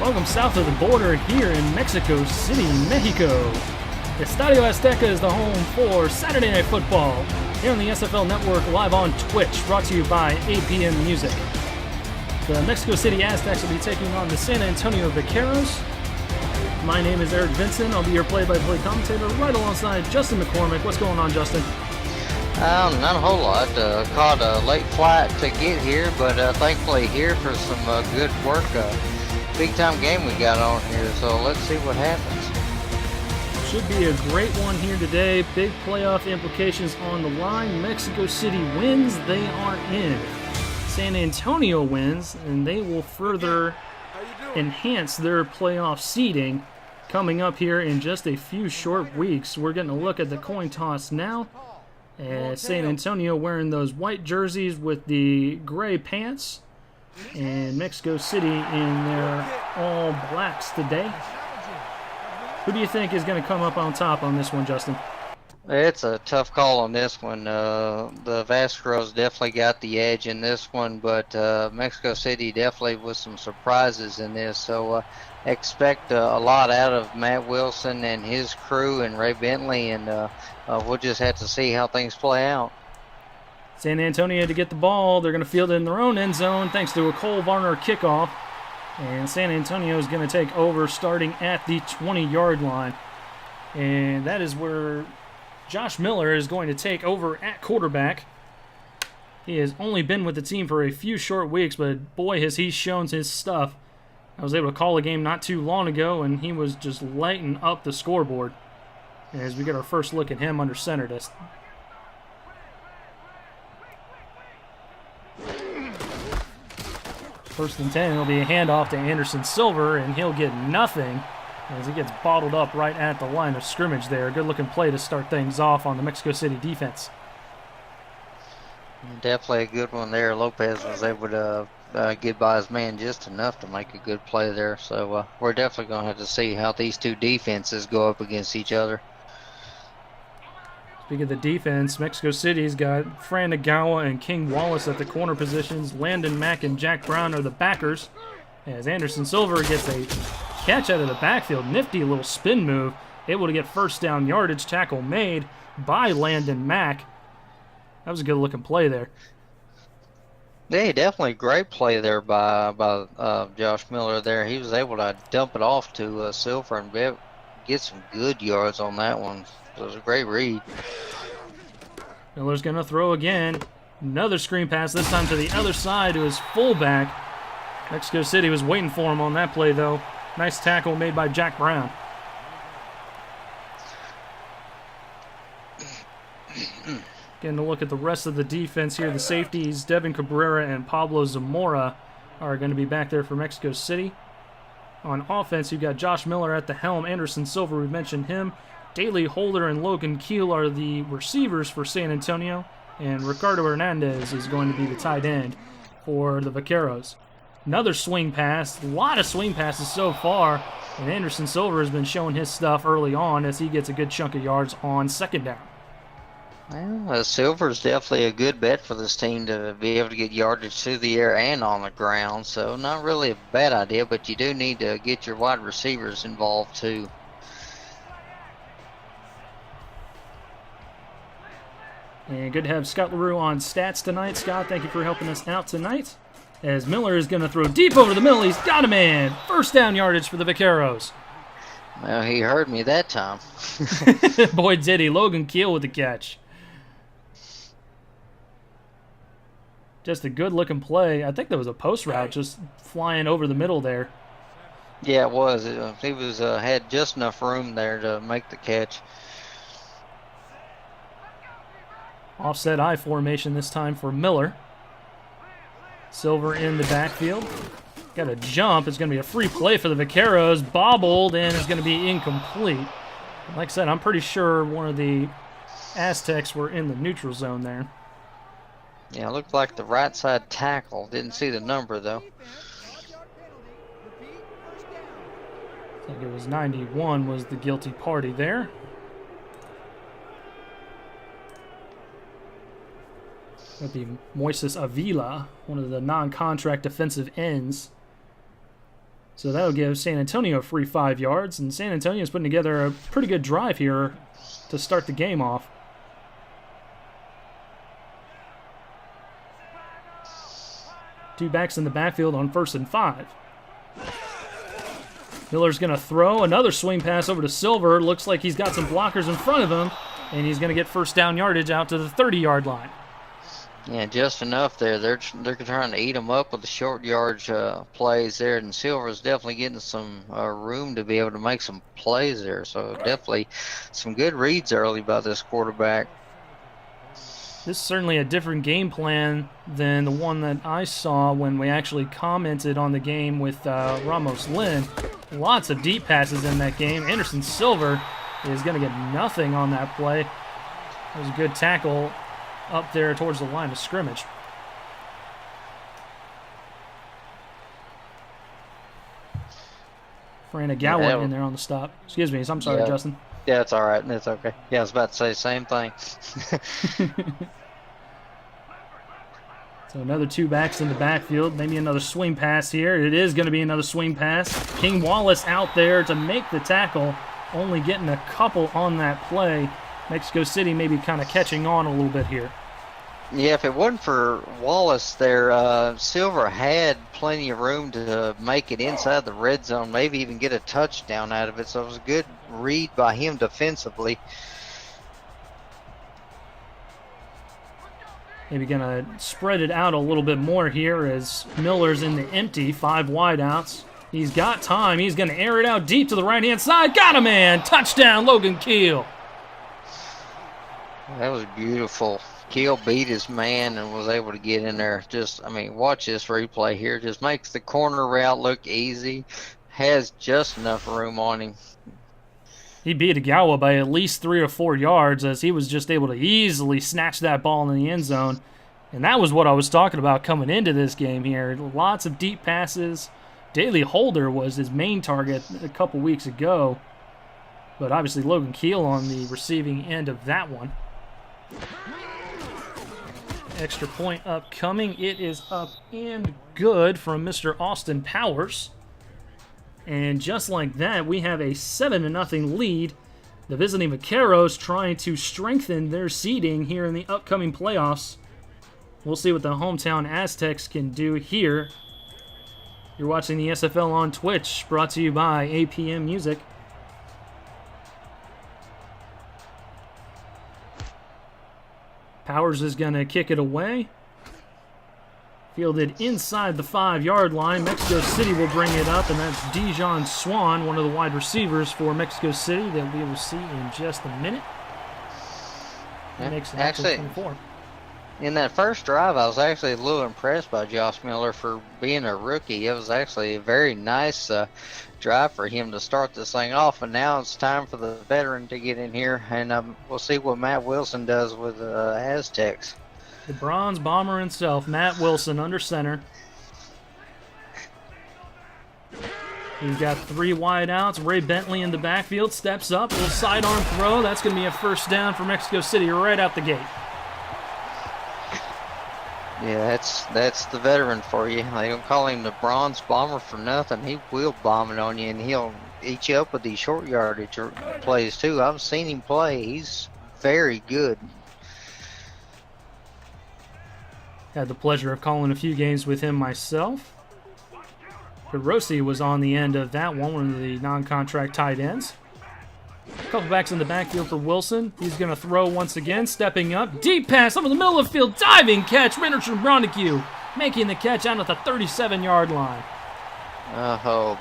Welcome south of the border here in Mexico City, Mexico. Estadio Azteca is the home for Saturday Night Football here on the SFL Network, live on Twitch, brought to you by APM Music. The Mexico City Aztecs will be taking on the San Antonio Vaqueros. My name is Eric Vincent. I'll be your play-by-play commentator right alongside Justin McCormick. What's going on, Justin? Not a whole lot. Caught a late flight to get here, but thankfully here for some good work. Big-time game we got on here, so let's see what happens. Should be a great one here today. Big playoff implications on the line. Mexico City wins, they are in. San Antonio wins, and they will further enhance their playoff seeding coming up here in just a few short weeks. We're getting a look at the coin toss now. San Antonio wearing those white jerseys with the gray pants, and Mexico City in their all blacks today. Who do you think is going to come up on top on this one, Justin? It's a tough call on this one. The Vaqueros definitely got the edge in this one, but Mexico City definitely with some surprises in this. So expect a lot out of Matt Wilson and his crew and Ray Bentley, and we'll just have to see how things play out. San Antonio to get the ball. They're going to field it in their own end zone thanks to a Cole Varner kickoff. And San Antonio is going to take over starting at the 20-yard line. And that is where Josh Miller is going to take over at quarterback. He has only been with the team for a few short weeks, but boy, has he shown his stuff. I was able to call a game not too long ago, and he was just lighting up the scoreboard. As we get our first look at him under center. First and 10, it'll be a handoff to Anderson Silver, and he'll get nothing as he gets bottled up right at the line of scrimmage there. Good looking play to start things off on the Mexico City defense. Definitely a good one there. Lopez was able to get by his man just enough to make a good play there. So we're definitely going to have to see how these two defenses go up against each other. Speaking of the defense, Mexico City's got Fran Nagawa and King Wallace at the corner positions. Landon Mack and Jack Brown are the backers. As Anderson Silver gets a catch out of the backfield. Nifty little spin move. Able to get first down yardage. Tackle made by Landon Mack. That was a good looking play there. Yeah, definitely a great play there by Josh Miller there. He was able to dump it off to Silver and get some good yards on that one. It was a great read. Miller's going to throw again. Another screen pass, this time to the other side to his fullback. Mexico City was waiting for him on that play, though. Nice tackle made by Jack Brown. Getting a look at the rest of the defense here. The safeties, Devin Cabrera and Pablo Zamora, are going to be back there for Mexico City. On offense, you've got Josh Miller at the helm. Anderson Silver, we mentioned him. Daley Holder and Logan Keel are the receivers for San Antonio. And Ricardo Hernandez is going to be the tight end for the Vaqueros. Another swing pass. A lot of swing passes so far. And Anderson Silver has been showing his stuff early on as he gets a good chunk of yards on second down. Well, Silver's definitely a good bet for this team to be able to get yardage through the air and on the ground. So not really a bad idea, but you do need to get your wide receivers involved too. And good to have Scott LaRue on stats tonight. Scott, thank you for helping us out tonight. As Miller is going to throw deep over the middle. He's got a man. First down yardage for the Vaqueros. Well, he heard me that time. Boy, did he. Logan Keel with the catch. Just a good-looking play. I think that was a post route just flying over the middle there. Yeah, it was. He was had just enough room there to make the catch. Offset I formation this time for Miller. Silver in the backfield. Got a jump. It's going to be a free play for the Vaqueros. Bobbled, and it's going to be incomplete. Like I said, I'm pretty sure one of the Aztecs were in the neutral zone there. Yeah, it looked like the right side tackle. Didn't see the number, though. I think it was 91 was the guilty party there. That'd be Moises Avila, one of the non-contract defensive ends. So that'll give San Antonio a free 5 yards, and San Antonio's putting together a pretty good drive here to start the game off. Two backs in the backfield on 1st and 5. Miller's going to throw another swing pass over to Silver. Looks like he's got some blockers in front of him, and he's going to get first down yardage out to the 30-yard line. Yeah, just enough there. They're trying to eat them up with the short yardage plays there, and Silver's definitely getting some room to be able to make some plays there. So definitely some good reads early by this quarterback. This is certainly a different game plan than the one that I saw when we actually commented on the game with Ramos Lynn. Lots of deep passes in that game. Anderson Silver is going to get nothing on that play. It was a good tackle up there towards the line of scrimmage. Franagawa in there on the stop. Excuse me. I'm sorry, Justin. Yeah, it's all right. That's okay. Yeah, I was about to say the same thing. So another two backs in the backfield. Maybe another swing pass here. It is going to be another swing pass. King Wallace out there to make the tackle. Only getting a couple on that play. Mexico City maybe kind of catching on a little bit here. Yeah, if it wasn't for Wallace there, Silver had plenty of room to make it inside the red zone, maybe even get a touchdown out of it. So it was a good read by him defensively. Maybe going to spread it out a little bit more here as Miller's in the empty, 5 wideouts. He's got time. He's going to air it out deep to the right-hand side. Got a man. Touchdown, Logan Keel. That was beautiful. Keel beat his man and was able to get in there. Watch this replay here. Just makes the corner route look easy. Has just enough room on him. He beat Agawa by at least 3 or 4 yards as he was just able to easily snatch that ball in the end zone. And that was what I was talking about coming into this game here. Lots of deep passes. Daley Holder was his main target a couple weeks ago. But obviously Logan Keel on the receiving end of that one. Extra point upcoming. It is up and good from Mr. Austin Powers. And just like that, we have a 7-0 lead. The visiting Vaqueros trying to strengthen their seeding here in the upcoming playoffs. We'll see what the hometown Aztecs can do here. You're watching the SFL on Twitch, brought to you by APM Music. Powers is going to kick it away. Fielded inside the 5-yard line. Mexico City will bring it up, and that's Dijon Swan, one of the wide receivers for Mexico City that we will see in just a minute. He makes it actually 24. In that first drive, I was actually a little impressed by Josh Miller for being a rookie. It was actually a very nice drive for him to start this thing off, and now it's time for the veteran to get in here, and we'll see what Matt Wilson does with Aztecs. The Bronze Bomber himself, Matt Wilson, under center. He's got 3 wideouts. Ray Bentley in the backfield steps up. Little sidearm throw. That's going to be a first down for Mexico City right out the gate. Yeah, that's the veteran for you. They don't call him the Bronze Bomber for nothing. He will bomb it on you, and he'll eat you up with these short yardage plays too. I've seen him play. He's very good. Had the pleasure of calling a few games with him myself. Hiroshi was on the end of that one of the non-contract tight ends. A couple backs in the backfield for Wilson. He's going to throw once again, stepping up. Deep pass over the middle of the field. Diving catch. Richard Brondecue making the catch out at the 37-yard line. Oh,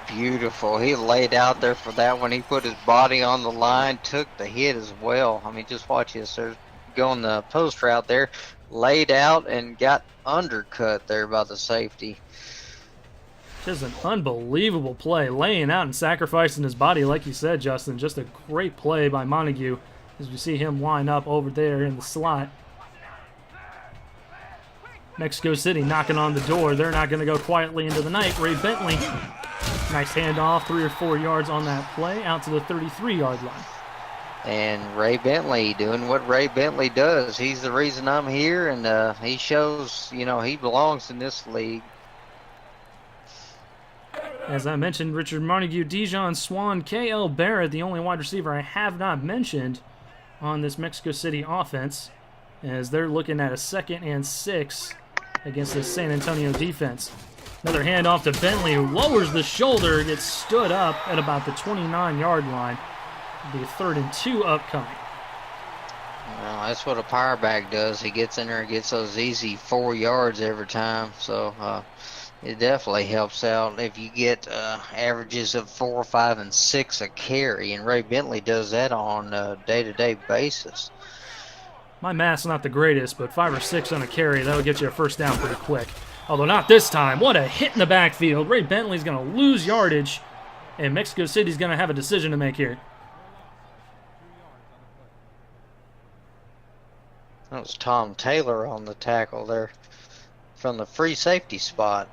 beautiful. He laid out there for that one. He put his body on the line, took the hit as well. Just watch this. They're going the post route there. Laid out and got undercut there by the safety. Just an unbelievable play, laying out and sacrificing his body, like you said, Justin. Just a great play by Montague as we see him line up over there in the slot. Mexico City knocking on the door. They're not going to go quietly into the night. Ray Bentley, nice handoff, 3 or 4 yards on that play, out to the 33-yard line. And Ray Bentley doing what Ray Bentley does. He's the reason I'm here, and he shows, he belongs in this league. As I mentioned, Richard Montague, Dijon Swan, K.L. Barrett, the only wide receiver I have not mentioned on this Mexico City offense, as they're looking at a 2nd and 6 against the San Antonio defense. Another handoff to Bentley, who lowers the shoulder, gets stood up at about the 29-yard line. It'll be a 3rd and 2 upcoming. Well, that's what a power back does. He gets in there and gets those easy 4 yards every time. So it definitely helps out if you get averages of 4, 5, and 6 a carry. And Ray Bentley does that on a day-to-day basis. My math's not the greatest, but 5 or 6 on a carry, that'll get you a first down pretty quick. Although not this time. What a hit in the backfield. Ray Bentley's going to lose yardage, and Mexico City's going to have a decision to make here. That was Tom Taylor on the tackle there from the free safety spot.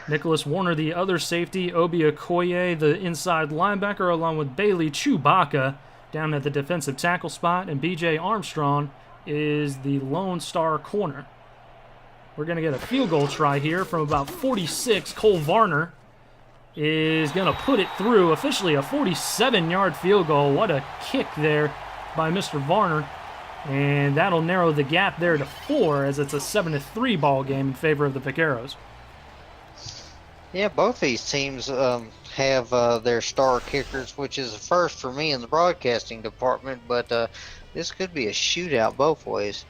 Nicholas Warner, the other safety. Obi Okoye, the inside linebacker, along with Bailey Chewbacca down at the defensive tackle spot. And B.J. Armstrong is the Lone Star corner. We're going to get a field goal try here from about 46. Cole Varner is going to put it through. Officially a 47-yard field goal. What a kick there by Mr. Varner. And that'll narrow the gap there to 4 as it's a 7-3 ball game in favor of the Vaqueros. Yeah, both these teams have their star kickers, which is a first for me in the broadcasting department, but this could be a shootout both ways.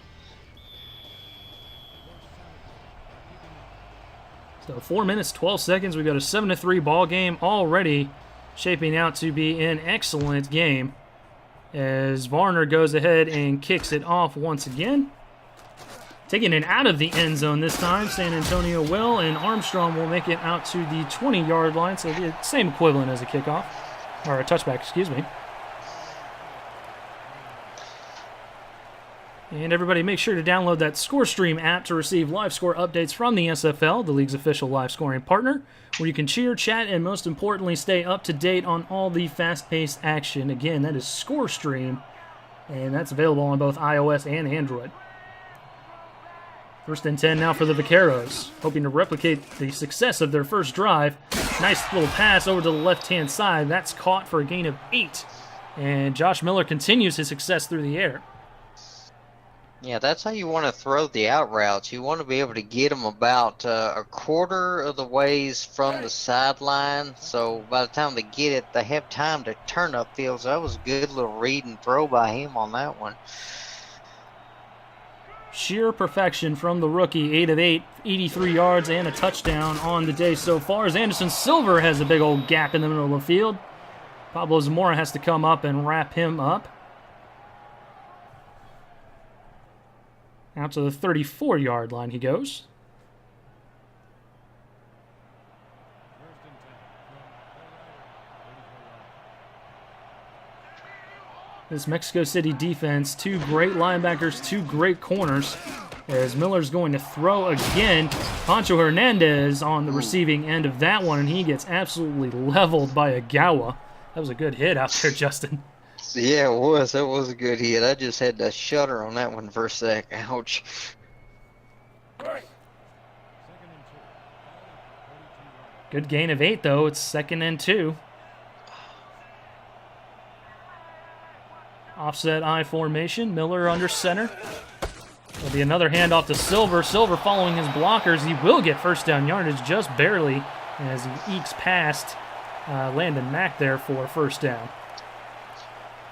So 4 minutes, 12 seconds. We've got a 7-3 ball game already shaping out to be an excellent game as Varner goes ahead and kicks it off once again. Taking it out of the end zone this time, San Antonio will, and Armstrong will make it out to the 20-yard line, so the same equivalent as a kickoff, or a touchback, excuse me. And everybody make sure to download that ScoreStream app to receive live score updates from the SFL, the league's official live scoring partner, where you can cheer, chat, and most importantly, stay up to date on all the fast-paced action. Again, that is ScoreStream, and that's available on both iOS and Android. 1st and 10 now for the Vaqueros, hoping to replicate the success of their first drive. Nice little pass over to the left-hand side. That's caught for a gain of 8. And Josh Miller continues his success through the air. Yeah, that's how you want to throw the out routes. You want to be able to get them about a quarter of the ways from the sideline. So by the time they get it, they have time to turn upfield. So that was a good little read and throw by him on that one. Sheer perfection from the rookie, 8 of 8, 83 yards and a touchdown on the day so far. As Anderson Silver has a big old gap in the middle of the field. Pablo Zamora has to come up and wrap him up. Out to the 34-yard line he goes. This Mexico City defense, 2 great linebackers, 2 great corners. As Miller's going to throw again. Pancho Hernandez on the receiving end of that one, and he gets absolutely leveled by Agawa. That was a good hit out there, Justin. Yeah, it was. That was a good hit. I just had to shudder on that one for a sec. Ouch. Good gain of 8, though. It's 2nd and 2. Offset I formation. Miller under center. There'll be another handoff to Silver. Silver following his blockers. He will get first down yardage just barely as he ekes past Landon Mack there for first down.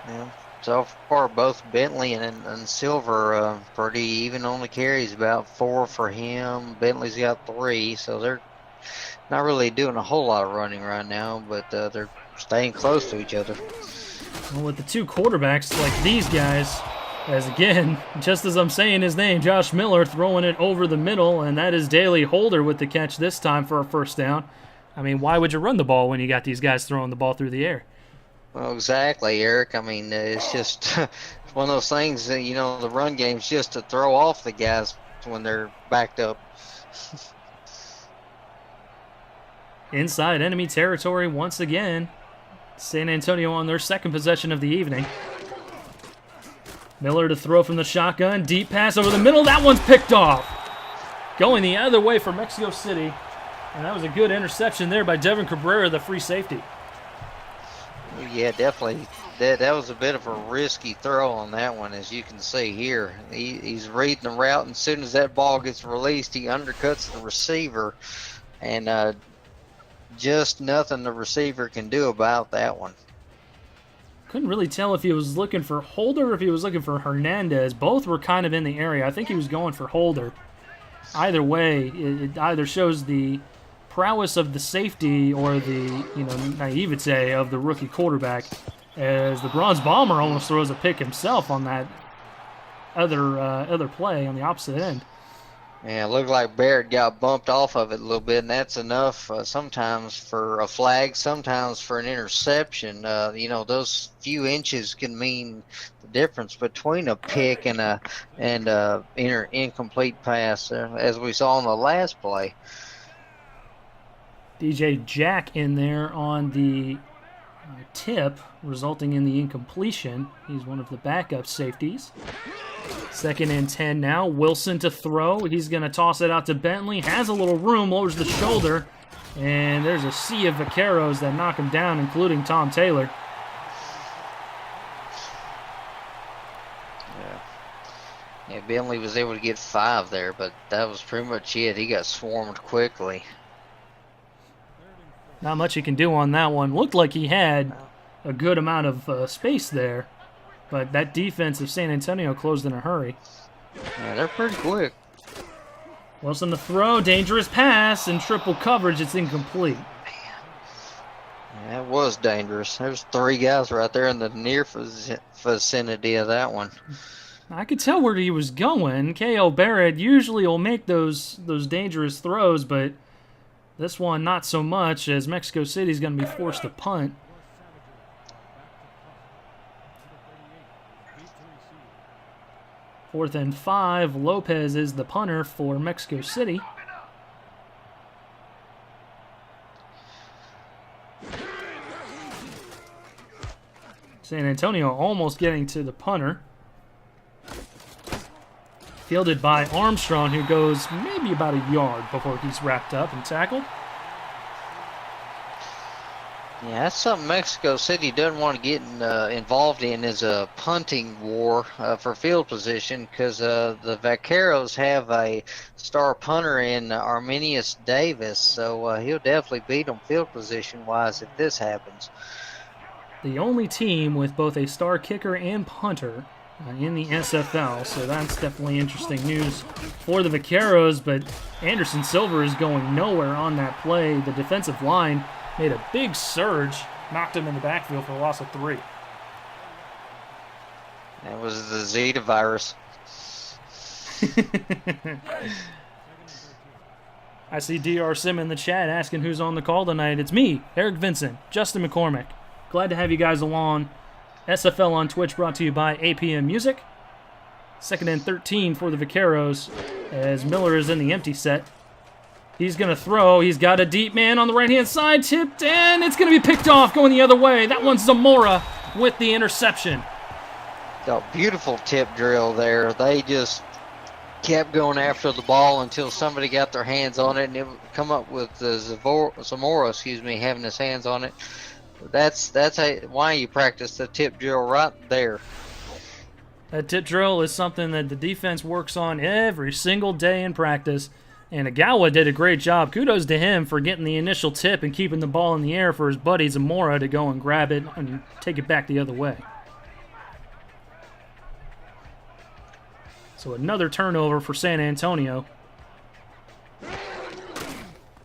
Yeah. So far, both Bentley and Silver pretty even on the carries. About 4 for him. Bentley's got 3, so they're not really doing a whole lot of running right now, but they're staying close to each other. Well, with the 2 quarterbacks like these guys, as again, just as I'm saying his name, Josh Miller throwing it over the middle, and that is Daley Holder with the catch this time for a first down. I mean, why would you run the ball when you got these guys throwing the ball through the air? Well, exactly, Eric. I mean, it's just one of those things that, you know, the run game's just to throw off the guys when they're backed up. Inside enemy territory once again. San Antonio on their 2nd possession of the evening. Miller to throw from the shotgun. Deep pass over the middle. That one's picked off. Going the other way for Mexico City. And that was a good interception there by Devin Cabrera, the free safety. Yeah, definitely. That was a bit of a risky throw on that one, as you can see here. He's reading the route, and as soon as that ball gets released, he undercuts the receiver, and just nothing the receiver can do about that one. Couldn't really tell if he was looking for Holder or if he was looking for Hernandez. Both were kind of in the area. I think he was going for Holder. Either way, it either shows the prowess of the safety or the naivete of the rookie quarterback, as the Bronze Bomber almost throws a pick himself on that other play on the opposite end. Yeah, it looked like Barrett got bumped off of it a little bit, and that's enough sometimes for a flag, sometimes for an interception. Those few inches can mean the difference between a pick and a incomplete pass, as we saw in the last play. DJ Jack in there on the tip, resulting in the incompletion. He's one of the backup safeties. 2nd and 10 now. Wilson to throw. He's going to toss it out to Bentley. Has a little room, lowers the shoulder, and there's a sea of vaqueros that knock him down, including Tom Taylor. Yeah, Bentley was able to get 5 there, but that was pretty much it. He got swarmed quickly. Not much he can do on that one. Looked like he had a good amount of space there, but that defense of San Antonio closed in a hurry. Yeah, they're pretty quick. Wilson to throw, dangerous pass, and triple coverage. It's incomplete. Yeah, that was dangerous. There's 3 guys right there in the near vicinity of that one. I could tell where he was going. K.O. Barrett usually will make those dangerous throws, but this one not so much, as Mexico City's going to be forced to punt. Fourth and 5. Lopez is the punter for Mexico City. San Antonio almost getting to the punter. Fielded by Armstrong, who goes maybe about a yard before he's wrapped up and tackled. Yeah, that's something Mexico City doesn't want to get involved in, is a punting war for field position, because the Vaqueros have a star punter in Arminius Davis, so he'll definitely beat them field position-wise if this happens. The only team with both a star kicker and punter in the SFL, so that's definitely interesting news for the Vaqueros, but Anderson Silver is going nowhere on that play. The defensive line made a big surge, knocked him in the backfield for a loss of 3. That was the Zeta virus. I see DR Sim in the chat asking who's on the call tonight. It's me, Eric Vincent, Justin McCormick. Glad to have you guys along. SFL on Twitch brought to you by APM Music. 2nd and 13 for the Vaqueros as Miller is in the empty set. He's going to throw. He's got a deep man on the right-hand side, tipped, and it's going to be picked off going the other way. That one's Zamora with the interception. A beautiful tip drill there. They just kept going after the ball until somebody got their hands on it, and it would come up with Zamora, having his hands on it. That's why you practice the tip drill right there. That tip drill is something that the defense works on every single day in practice. And Agawa did a great job. Kudos to him for getting the initial tip and keeping the ball in the air for his buddy Zamora to go and grab it and take it back the other way. So another turnover for San Antonio.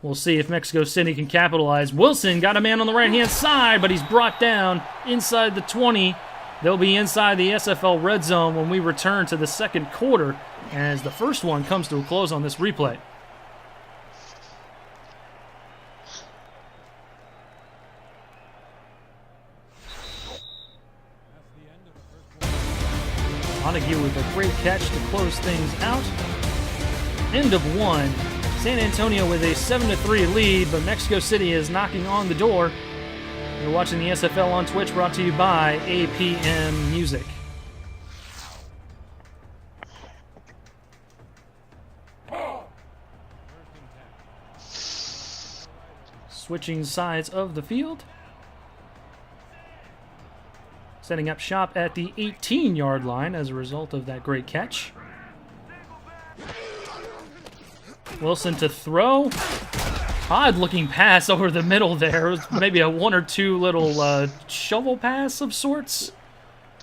We'll see if Mexico City can capitalize. Wilson got a man on the right-hand side, but he's brought down inside the 20. They'll be inside the SFL red zone when we return to the second quarter, as the first one comes to a close on this replay. Montague with a great catch to close things out. End of 1. San Antonio with a 7-3 lead, but Mexico City is knocking on the door. You're watching the SFL on Twitch, brought to you by APM Music. switching sides of the field. Setting up shop at the 18-yard line as a result of that great catch. Wilson to throw. Odd-looking pass over the middle there. It was maybe a one or two little shovel pass of sorts.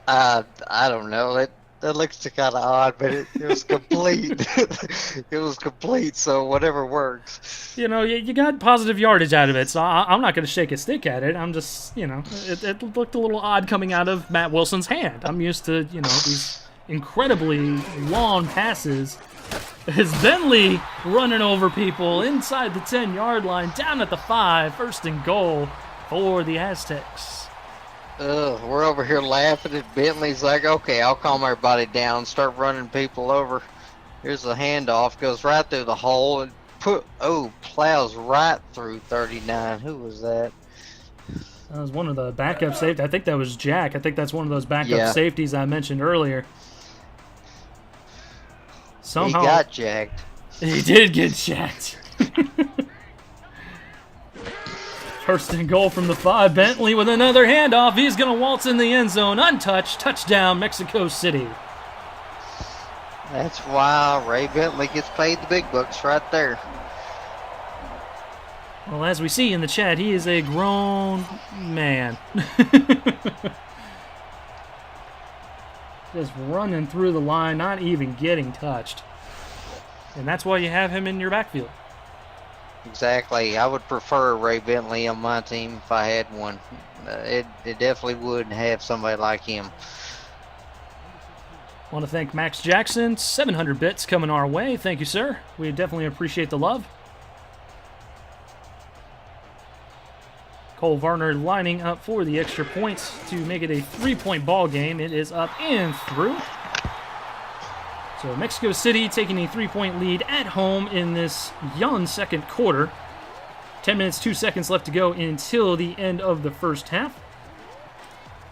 I don't know. That looks kind of odd, but it was complete. It was complete, so whatever works. You know, you got positive yardage out of it, so I'm not going to shake a stick at it. I'm just, you know, it looked a little odd coming out of Matt Wilson's hand. I'm used to, you know, these incredibly long passes. Is Bentley running over people inside the 10-yard line, down at the 5, first and goal for the Aztecs. We're over here laughing at Bentley's like, okay, I'll calm everybody down, start running people over. Here's the handoff, goes right through the hole and plows right through 39. Who was that? That was one of the backup safeties. I think that was Jack. I think that's one of those backup safeties I mentioned earlier. Somehow, he got jacked. He did get jacked. First and goal from the 5. Bentley with another handoff. He's going to waltz in the end zone. Untouched. Touchdown, Mexico City. That's why Ray Bentley gets paid the big bucks right there. Well, as we see in the chat, he is a grown man. Just running through the line, not even getting touched. And that's why you have him in your backfield. Exactly. I would prefer Ray Bentley on my team if I had one. It definitely would have somebody like him. Want to thank Max Jackson, 700 bits coming our way. Thank you, sir. We definitely appreciate the love. Cole Varner lining up for the extra points to make it a 3-point ball game. It is up and through. So Mexico City taking a 3-point lead at home in this young second quarter. 10 minutes, 2 seconds left to go until the end of the first half.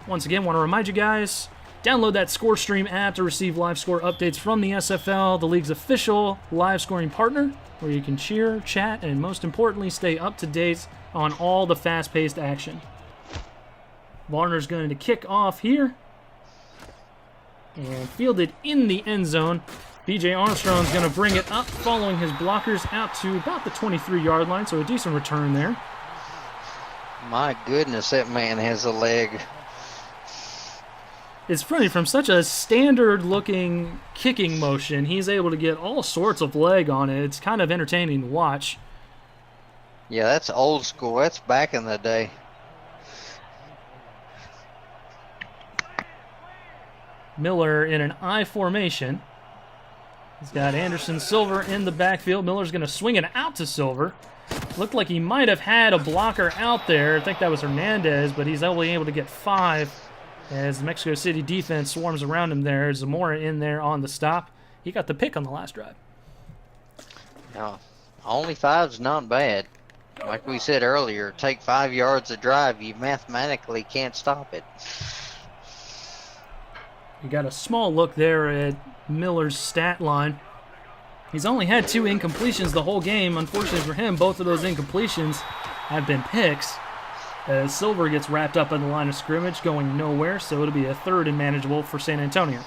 Once again, want to remind you guys, download that ScoreStream app to receive live score updates from the SFL, the league's official live scoring partner, where you can cheer, chat, and most importantly, stay up to date on all the fast-paced action. Varner's going to kick off here. And fielded in the end zone. B.J. Armstrong's going to bring it up, following his blockers out to about the 23-yard line, so a decent return there. My goodness, that man has a leg. It's funny, from such a standard-looking kicking motion, he's able to get all sorts of leg on it. It's kind of entertaining to watch. Yeah, that's old school. That's back in the day. Miller in an I formation. He's got Anderson Silver in the backfield. Miller's going to swing it out to Silver. Looked like he might have had a blocker out there. I think that was Hernandez, but he's only able to get 5 as the Mexico City defense swarms around him there. Zamora in there on the stop. He got the pick on the last drive. No, only 5's not bad. Like we said earlier, take 5 yards a drive. You mathematically can't stop it. You got a small look there at Miller's stat line. He's only had 2 incompletions the whole game. Unfortunately for him, both of those incompletions have been picks. As Silver gets wrapped up in the line of scrimmage, going nowhere, so it'll be a 3rd and manageable for San Antonio.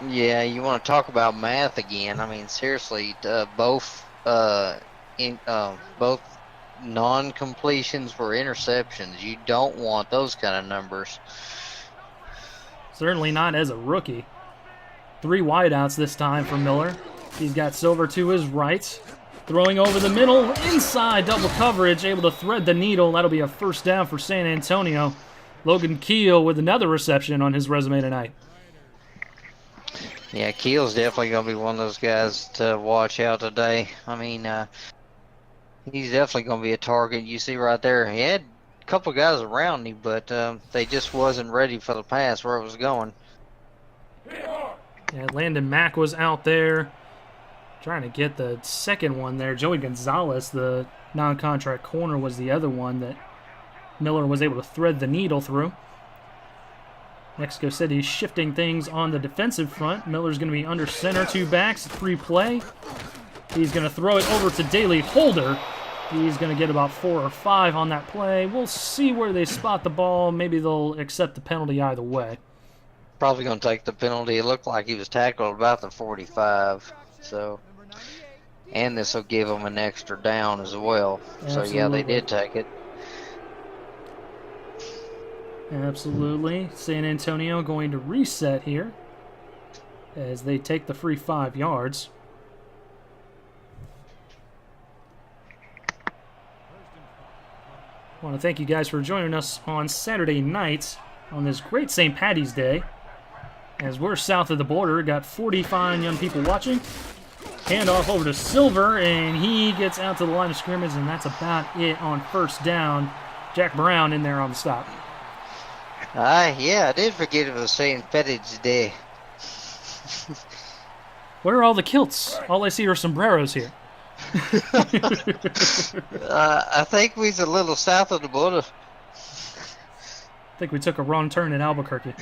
Yeah, you want to talk about math again. I mean, seriously, both non-completions were interceptions. You don't want those kind of numbers. Certainly not as a rookie. 3 wideouts this time for Miller. He's got Silver to his right. Throwing over the middle, inside double coverage, able to thread the needle. That'll be a first down for San Antonio. Logan Keel with another reception on his resume tonight. Yeah, Keel's definitely going to be one of those guys to watch out today. I mean, he's definitely going to be a target. You see right there, he had couple guys around him, but they just wasn't ready for the pass where it was going. Yeah, Landon Mack was out there trying to get the second one there. Joey Gonzalez, the non-contract corner, was the other one that Miller was able to thread the needle through. Mexico City shifting things on the defensive front. Miller's going to be under center, 2 backs, 3 play. He's going to throw it over to Daley Holder. He's going to get about 4 or 5 on that play. We'll see where they spot the ball. Maybe they'll accept the penalty either way. Probably going to take the penalty. It looked like he was tackled about the 45. So, and this will give them an extra down as well. Absolutely. So, yeah, they did take it. Absolutely. San Antonio going to reset here as they take the free 5 yards. I want to thank you guys for joining us on Saturday night on this great St. Paddy's Day. As we're south of the border, got 40 fine young people watching. Hand off over to Silver, and he gets out to the line of scrimmage, and that's about it on first down. Jack Brown in there on the stop. Yeah, I did forget it was St. Paddy's Day. Where are all the kilts? All I see are sombreros here. I think we's a little south of the border. I think we took a wrong turn at Albuquerque.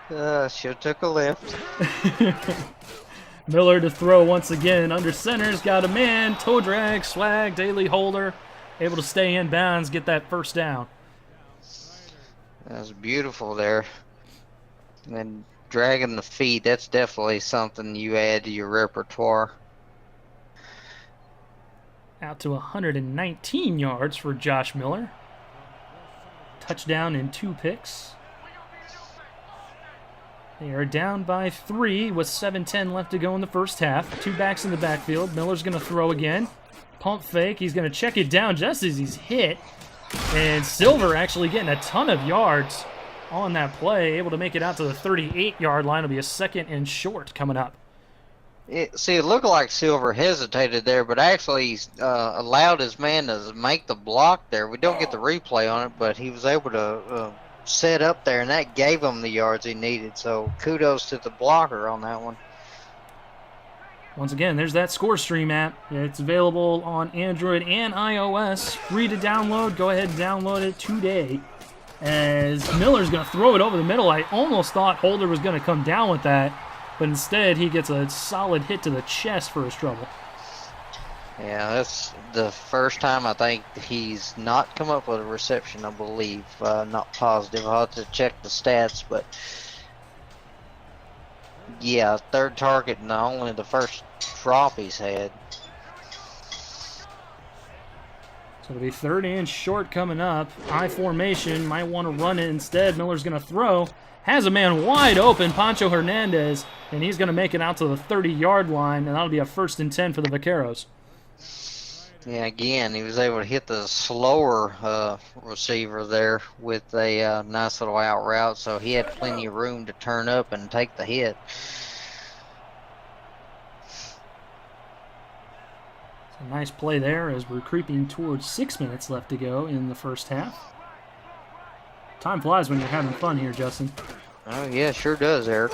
Sure took a left. Miller to throw once again. Under center's got a man. Toe drag, swag, daily holder. Able to stay in bounds, get that first down. That was beautiful there. And then dragging the feet, that's definitely something you add to your repertoire. Out to 119 yards for Josh Miller. Touchdown and 2 picks. They are down by 3 with 7:10 left to go in the first half. 2 backs in the backfield. Miller's going to throw again. Pump fake. He's going to check it down just as he's hit. And Silver actually getting a ton of yards on that play. Able to make it out to the 38-yard line. It'll be a 2nd and short coming up. See, it looked like Silver hesitated there, but actually allowed his man to make the block there. We don't get the replay on it, but he was able to set up there, and that gave him the yards he needed. So kudos to the blocker on that one. Once again, there's that Score Stream app. It's available on Android and iOS. Free to download. Go ahead and download it today. As Miller's going to throw it over the middle. I almost thought Holder was going to come down with that, but instead he gets a solid hit to the chest for his trouble. Yeah, that's the first time I think he's not come up with a reception, I believe. Not positive. I'll have to check the stats, but yeah, 3rd target and only the first drop he's had. So it'll be 3rd and short coming up. High formation. Might want to run it instead. Miller's going to throw. Has a man wide open, Pancho Hernandez, and he's going to make it out to the 30-yard line, and that'll be a 1st and 10 for the Vaqueros. Yeah, again, he was able to hit the slower receiver there with a nice little out route, so he had plenty of room to turn up and take the hit. So nice play there as we're creeping towards 6 minutes left to go in the first half. Time flies when you're having fun here, Justin. Oh, yeah, sure does, Eric.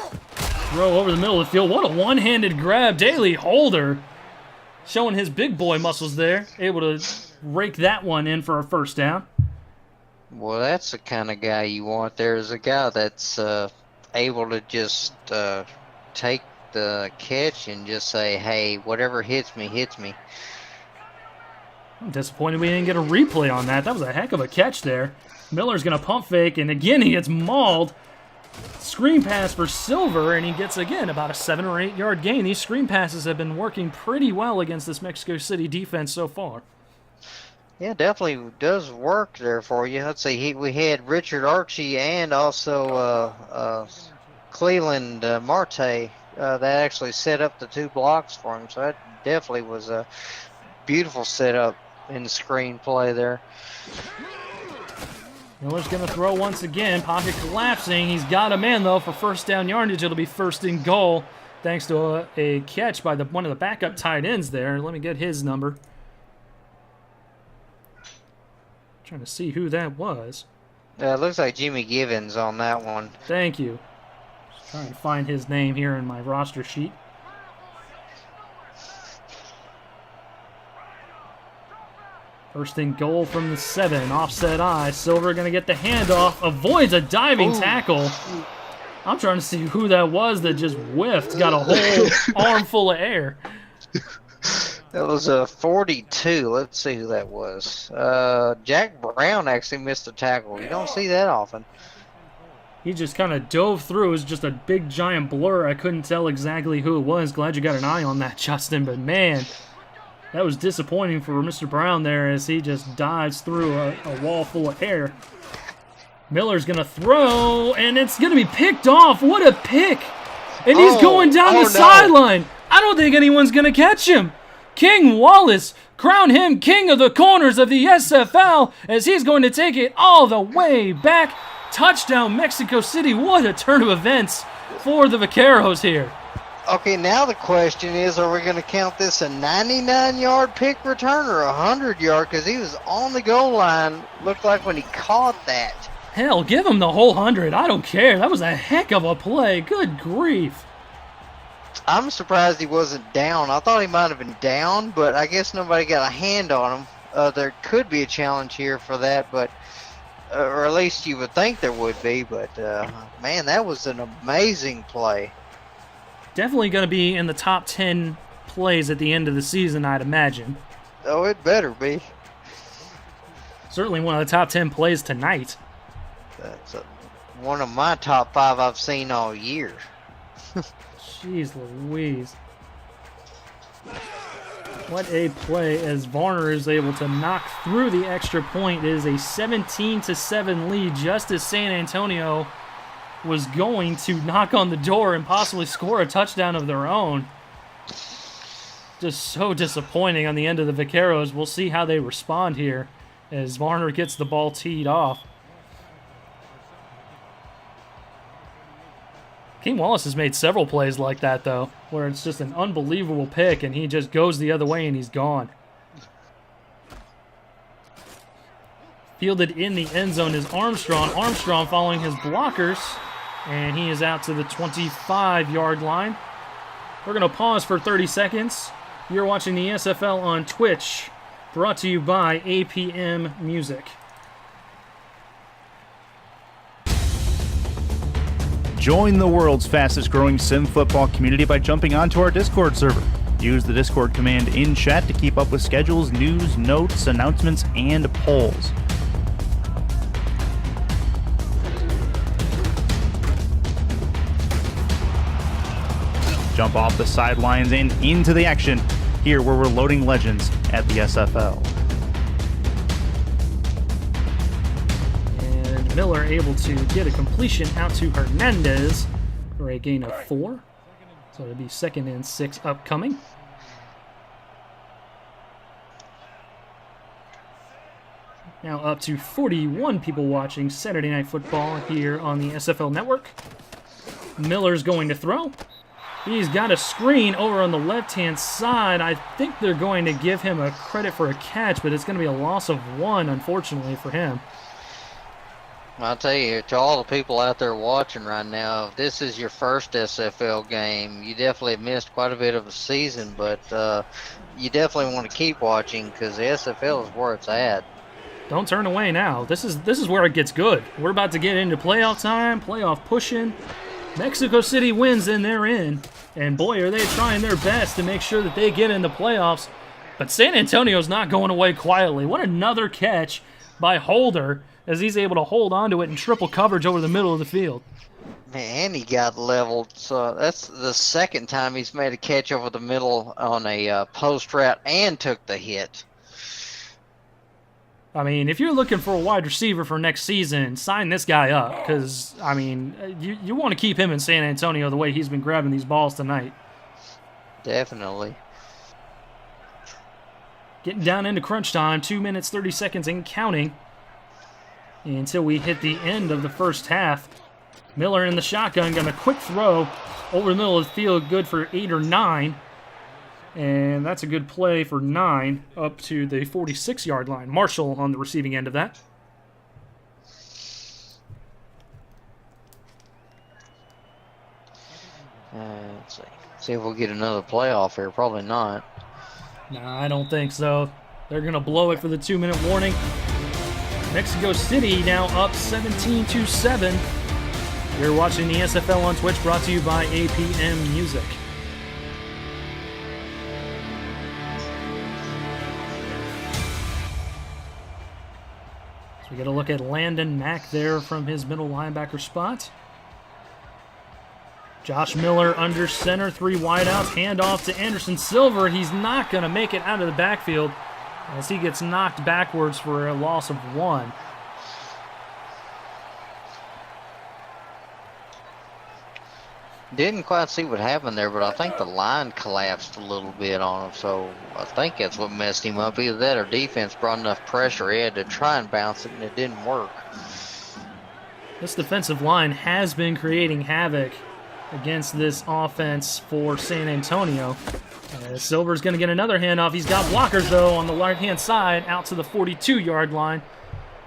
Throw over the middle of the field. What a one-handed grab. Daily Holder showing his big boy muscles there. Able to rake that one in for a first down. Well, that's the kind of guy you want there, is a guy that's able to just take the catch and just say, hey, whatever hits me, hits me. I'm disappointed we didn't get a replay on that. That was a heck of a catch there. Miller's going to pump fake, and again he gets mauled. Screen pass for Silver, and he gets, again, about a 7 or 8 yard gain. These screen passes have been working pretty well against this Mexico City defense so far. Yeah, definitely does work there for you. Let's see, we had Richard Archie and also Cleveland Marte that actually set up the 2 blocks for him. So that definitely was a beautiful setup in the screen play there. Miller's going to throw once again. Pocket collapsing. He's got a man, though, for first down yardage. It'll be 1st and goal thanks to a catch by one of the backup tight ends there. Let me get his number. Trying to see who that was. It looks like Jimmy Givens on that one. Thank you. Just trying to find his name here in my roster sheet. First and goal from the 7. Offset eye. Silver going to get the handoff. Avoids a diving tackle. I'm trying to see who that was that just whiffed. Got a whole arm full of air. That was a 42. Let's see who that was. Jack Brown actually missed a tackle. You don't see that often. He just kind of dove through. It was just a big, giant blur. I couldn't tell exactly who it was. Glad you got an eye on that, Justin. But, man, that was disappointing for Mr. Brown there as he just dives through a wall full of air. Miller's going to throw, and it's going to be picked off. What a pick. And he's going down the sideline. I don't think anyone's going to catch him. King Wallace, crown him king of the corners of the SFL as he's going to take it all the way back. Touchdown, Mexico City. What a turn of events for the Vaqueros here. Okay, now the question is, are we going to count this a 99-yard pick return or a 100-yard? Because he was on the goal line, looked like when he caught that. Hell, give him the whole 100. I don't care. That was a heck of a play. Good grief. I'm surprised he wasn't down. I thought he might have been down, but I guess nobody got a hand on him. There could be a challenge here for that, but or at least you would think there would be. But, man, that was an amazing play. Definitely going to be in the top 10 plays at the end of the season, I'd imagine. Oh, it better be. Certainly one of the top 10 plays tonight. That's one of my top 5 I've seen all year. Jeez Louise. What a play as Varner is able to knock through the extra point. It is a 17-7 lead just as San Antonio was going to knock on the door and possibly score a touchdown of their own. Just so disappointing on the end of the Vaqueros. We'll see how they respond here as Varner gets the ball teed off. King Wallace has made several plays like that, though, where it's just an unbelievable pick, and he just goes the other way and he's gone. Fielded in the end zone is Armstrong. Armstrong following his blockers, and he is out to the 25-yard line. We're going to pause for 30 seconds. You're watching the SFL on Twitch, brought to you by APM Music. Join the world's fastest growing sim football community by jumping onto our Discord server. Use the Discord command in chat to keep up with schedules, news, notes, announcements, and polls. Jump off the sidelines and into the action here where we're loading legends at the SFL. Miller able to get a completion out to Hernandez for a gain of 4. So it'll be 2nd and 6 upcoming. Now up to 41 people watching Saturday Night Football here on the SFL Network. Miller's going to throw. He's got a screen over on the left-hand side. I think they're going to give him a credit for a catch, but it's going to be a loss of 1, unfortunately, for him. I'll tell you, to all the people out there watching right now, if this is your first SFL game, you definitely have missed quite a bit of the season, but you definitely want to keep watching because the SFL is where it's at. Don't turn away now. This is where it gets good. We're about to get into playoff time, playoff pushing. Mexico City wins, and they're in. And boy, are they trying their best to make sure that they get in the playoffs. But San Antonio's not going away quietly. What another catch by Holder, as he's able to hold on to it in triple coverage over the middle of the field. Man, he got leveled. So that's the second time he's made a catch over the middle on a post route and took the hit. I mean, if you're looking for a wide receiver for next season, sign this guy up because, I mean, you want to keep him in San Antonio the way he's been grabbing these balls tonight. Definitely. Getting down into crunch time, 2 minutes, 30 seconds and counting until we hit the end of the first half. Miller in the shotgun, got a quick throw over the middle of the field, good for 8 or 9. And that's a good play for 9 up to the 46-yard line. Marshall on the receiving end of that. Let's see if we'll get another playoff here. Probably not. Nah, I don't think so. They're going to blow it for the 2-minute warning. Mexico City now up 17-7. You're watching the SFL on Twitch, brought to you by APM Music. We get a look at Landon Mack there from his middle linebacker spot. Josh Miller under center, 3 wideouts, handoff to Anderson Silver. He's not going to make it out of the backfield as he gets knocked backwards for a loss of 1. Didn't quite see what happened there, but I think the line collapsed a little bit on him, so I think that's what messed him up. Either that or defense brought enough pressure. He had to try and bounce it, and it didn't work. This defensive line has been creating havoc against this offense for San Antonio. Silver's going to get another handoff. He's got blockers, though, on the right-hand side out to the 42-yard line.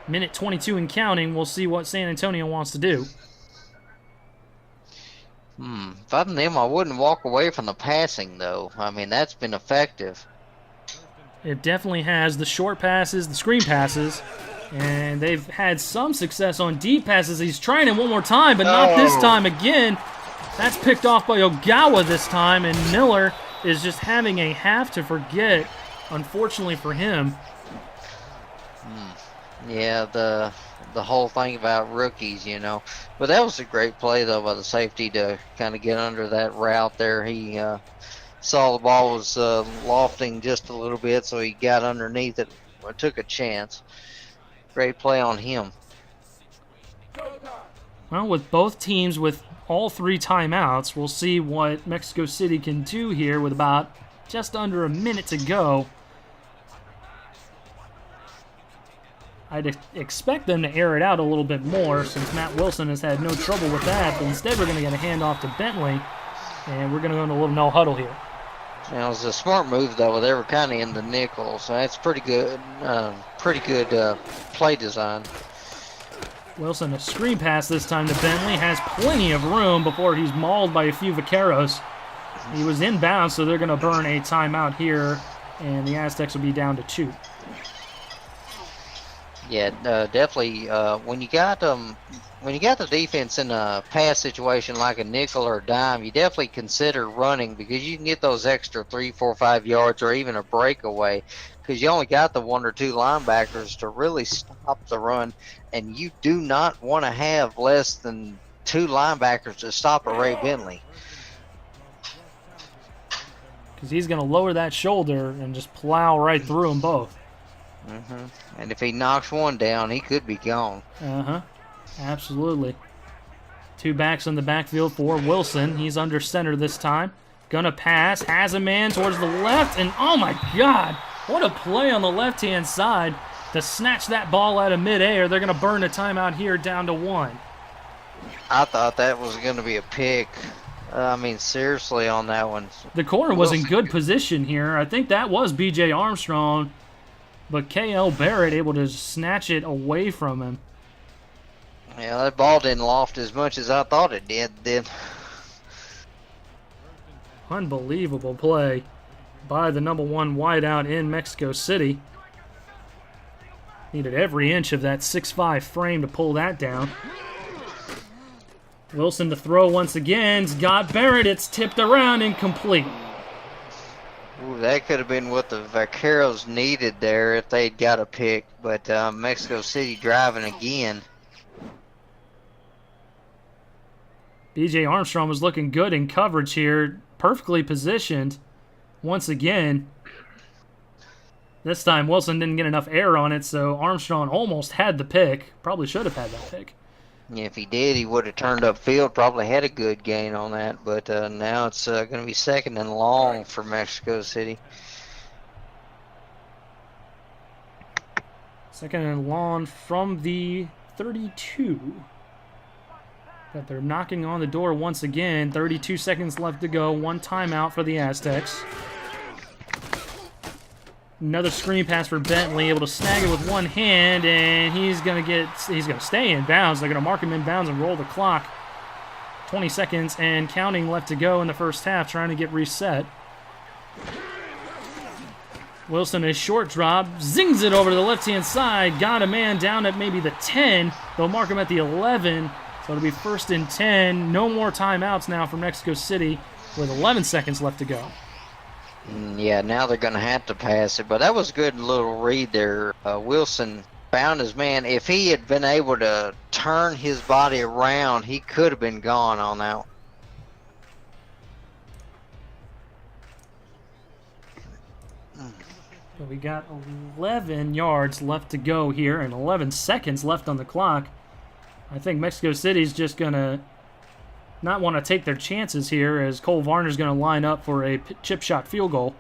Minute 22 and counting. We'll see what San Antonio wants to do. If I'm them, I wouldn't walk away from the passing, though. I mean, that's been effective. It definitely has. The short passes, the screen passes, and they've had some success on deep passes. He's trying it one more time, but not this time again. That's picked off by Ogawa this time, and Miller is just having a have to forget, unfortunately for him. Yeah, the whole thing about rookies, you know. But that was a great play, though, by the safety to kind of get under that route there. He saw the ball was lofting just a little bit, so he got underneath it, took a chance. Great play on him. Well, with both teams with all 3 timeouts, we'll see what Mexico City can do here with about just under a minute to go. I'd expect them to air it out a little bit more since Matt Wilson has had no trouble with that, but instead we're going to get a handoff to Bentley, and we're going to go into a little no huddle here. Now, it was a smart move, though. They were kind of in the nickel, so that's pretty good play design. Wilson, a screen pass this time to Bentley, has plenty of room before he's mauled by a few vaqueros. He was inbound, so they're going to burn a timeout here, and the Aztecs will be down to 2. Yeah, definitely. When you got the defense in a pass situation like a nickel or a dime, you definitely consider running because you can get those extra 3, 4, 5 yards or even a breakaway because you only got the 1 or 2 linebackers to really stop the run, and you do not want to have less than 2 linebackers to stop a Ray Bentley. Because he's going to lower that shoulder and just plow right through them both. And if he knocks one down, he could be gone. Absolutely. 2 backs on the backfield for Wilson. He's under center this time. Gonna pass. Has a man towards the left. And oh my God, what a play on the left-hand side to snatch that ball out of midair. They're gonna burn a timeout here down to 1. I thought that was going to be a pick. I mean, seriously on that one. The corner was in good position here. I think that was B.J. Armstrong. But K.L. Barrett able to snatch it away from him. Yeah, that ball didn't loft as much as I thought it did. Unbelievable play by the number 1 wideout in Mexico City. Needed every inch of that 6'5" frame to pull that down. Wilson to throw once again. He's got Barrett. It's tipped around, incomplete. Ooh, that could have been what the Vaqueros needed there if they'd got a pick, but Mexico City driving again. B.J. Armstrong was looking good in coverage here, perfectly positioned once again. This time Wilson didn't get enough air on it, so Armstrong almost had the pick. Probably should have had that pick. Yeah, if he did, he would have turned upfield, probably had a good gain on that. But now it's going to be 2nd and long for Mexico City. 2nd and long from the 32. But they're knocking on the door once again. 32 seconds left to go. 1 timeout for the Aztecs. Another screen pass for Bentley, able to snag it with one hand, and he's gonna stay in bounds. They're gonna mark him in bounds and roll the clock. 20 seconds and counting left to go in the first half, trying to get reset. Wilson, a short drop, zings it over to the left-hand side, got a man down at maybe the 10. They'll mark him at the 11, so it'll be 1st and 10. No more timeouts now for Mexico City with 11 seconds left to go. Yeah, now they're going to have to pass it, but that was a good little read there. Wilson found his man. If he had been able to turn his body around, he could have been gone on that one. So we got 11 yards left to go here and 11 seconds left on the clock. I think Mexico City's just going to not want to take their chances here as Cole Varner's going to line up for a chip shot field goal.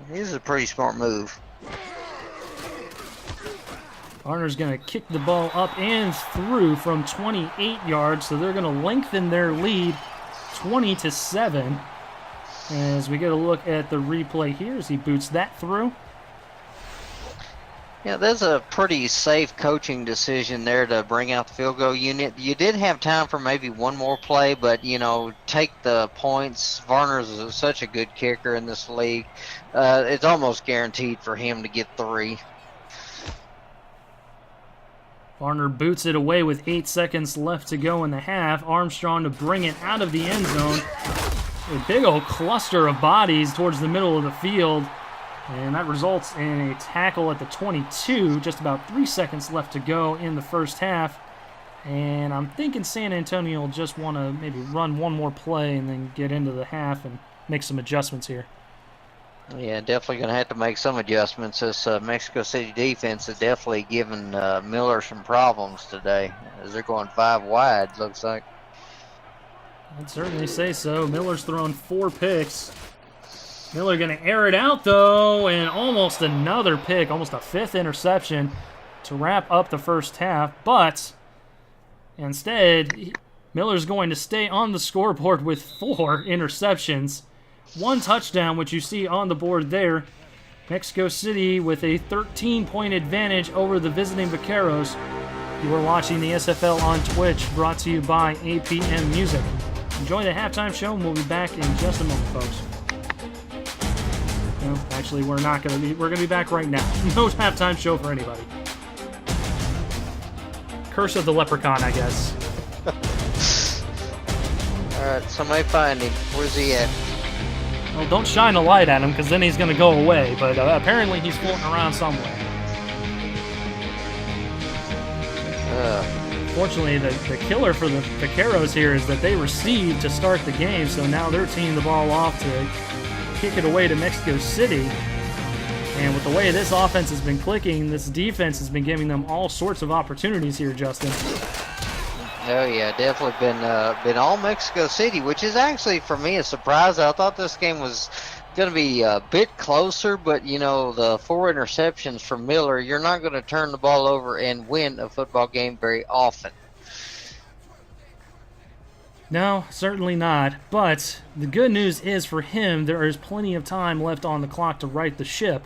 This is a pretty smart move. Varner's going to kick the ball up and through from 28 yards, so they're going to lengthen their lead 20-7. As we get a look at the replay here as he boots that through. Yeah, there's a pretty safe coaching decision there to bring out the field goal unit. You did have time for maybe one more play, but, you know, take the points. Varner's such a good kicker in this league. It's almost guaranteed for him to get 3. Varner boots it away with 8 seconds left to go in the half. Armstrong to bring it out of the end zone. A big old cluster of bodies towards the middle of the field. And that results in a tackle at the 22. Just about 3 seconds left to go in the first half. And I'm thinking San Antonio will just want to maybe run one more play and then get into the half and make some adjustments here. Yeah, definitely going to have to make some adjustments. This Mexico City defense is definitely giving Miller some problems today, as they're going 5 wide, looks like. I'd certainly say so. Miller's thrown 4 picks. Miller going to air it out, though, and almost another pick, almost a 5th interception to wrap up the first half. But instead, Miller's going to stay on the scoreboard with 4 interceptions. 1 touchdown, which you see on the board there. Mexico City with a 13-point advantage over the visiting Vaqueros. You are watching the SFL on Twitch, brought to you by APM Music. Enjoy the halftime show, and we'll be back in just a moment, folks. No, actually, we're not going to be. We're going to be back right now. No halftime show for anybody. Curse of the Leprechaun, I guess. All right, somebody find him. Where's he at? Well, don't shine a light at him, because then he's going to go away. But apparently, he's floating around somewhere. Fortunately, the killer for the Vaqueros here is that they received to start the game, so now they're teeing the ball off to kick it away to Mexico City. And with the way this offense has been clicking, this defense has been giving them all sorts of opportunities here, Justin. Oh yeah, definitely been all Mexico City, which is actually for me a surprise. I thought this game was going to be a bit closer, but you know, the 4 interceptions from Miller, you're not going to turn the ball over and win a football game very often. No, certainly not. But the good news is for him, there is plenty of time left on the clock to right the ship.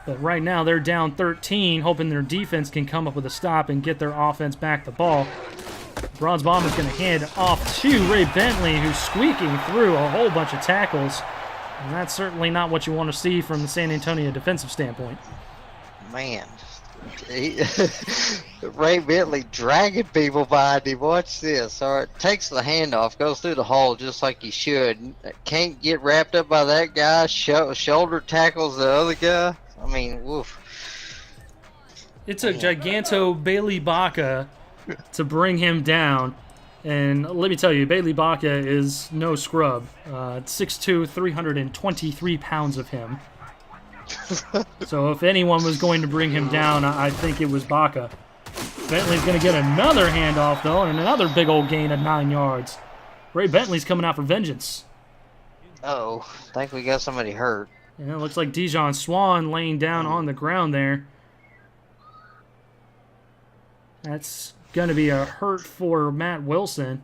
But right now they're down 13, hoping their defense can come up with a stop and get their offense back the ball. Bronze Bomb is going to hand it off to Ray Bentley, who's squeaking through a whole bunch of tackles. And that's certainly not what you want to see from the San Antonio defensive standpoint. Man, Ray Bentley dragging people behind him. Watch this. All right, takes the handoff, goes through the hole just like he should. Can't get wrapped up by that guy. Shoulder tackles the other guy. I mean, woof. It took Giganto Bailey Baca to bring him down. And let me tell you, Bailey Baca is no scrub. 6'2", 323 pounds of him. So if anyone was going to bring him down, I think it was Baca. Bentley's going to get another handoff, though, and another big old gain of 9 yards. Ray Bentley's coming out for vengeance. Uh-oh, I think we got somebody hurt. And it looks like Dijon Swan laying down on the ground there. That's going to be a hurt for Matt Wilson.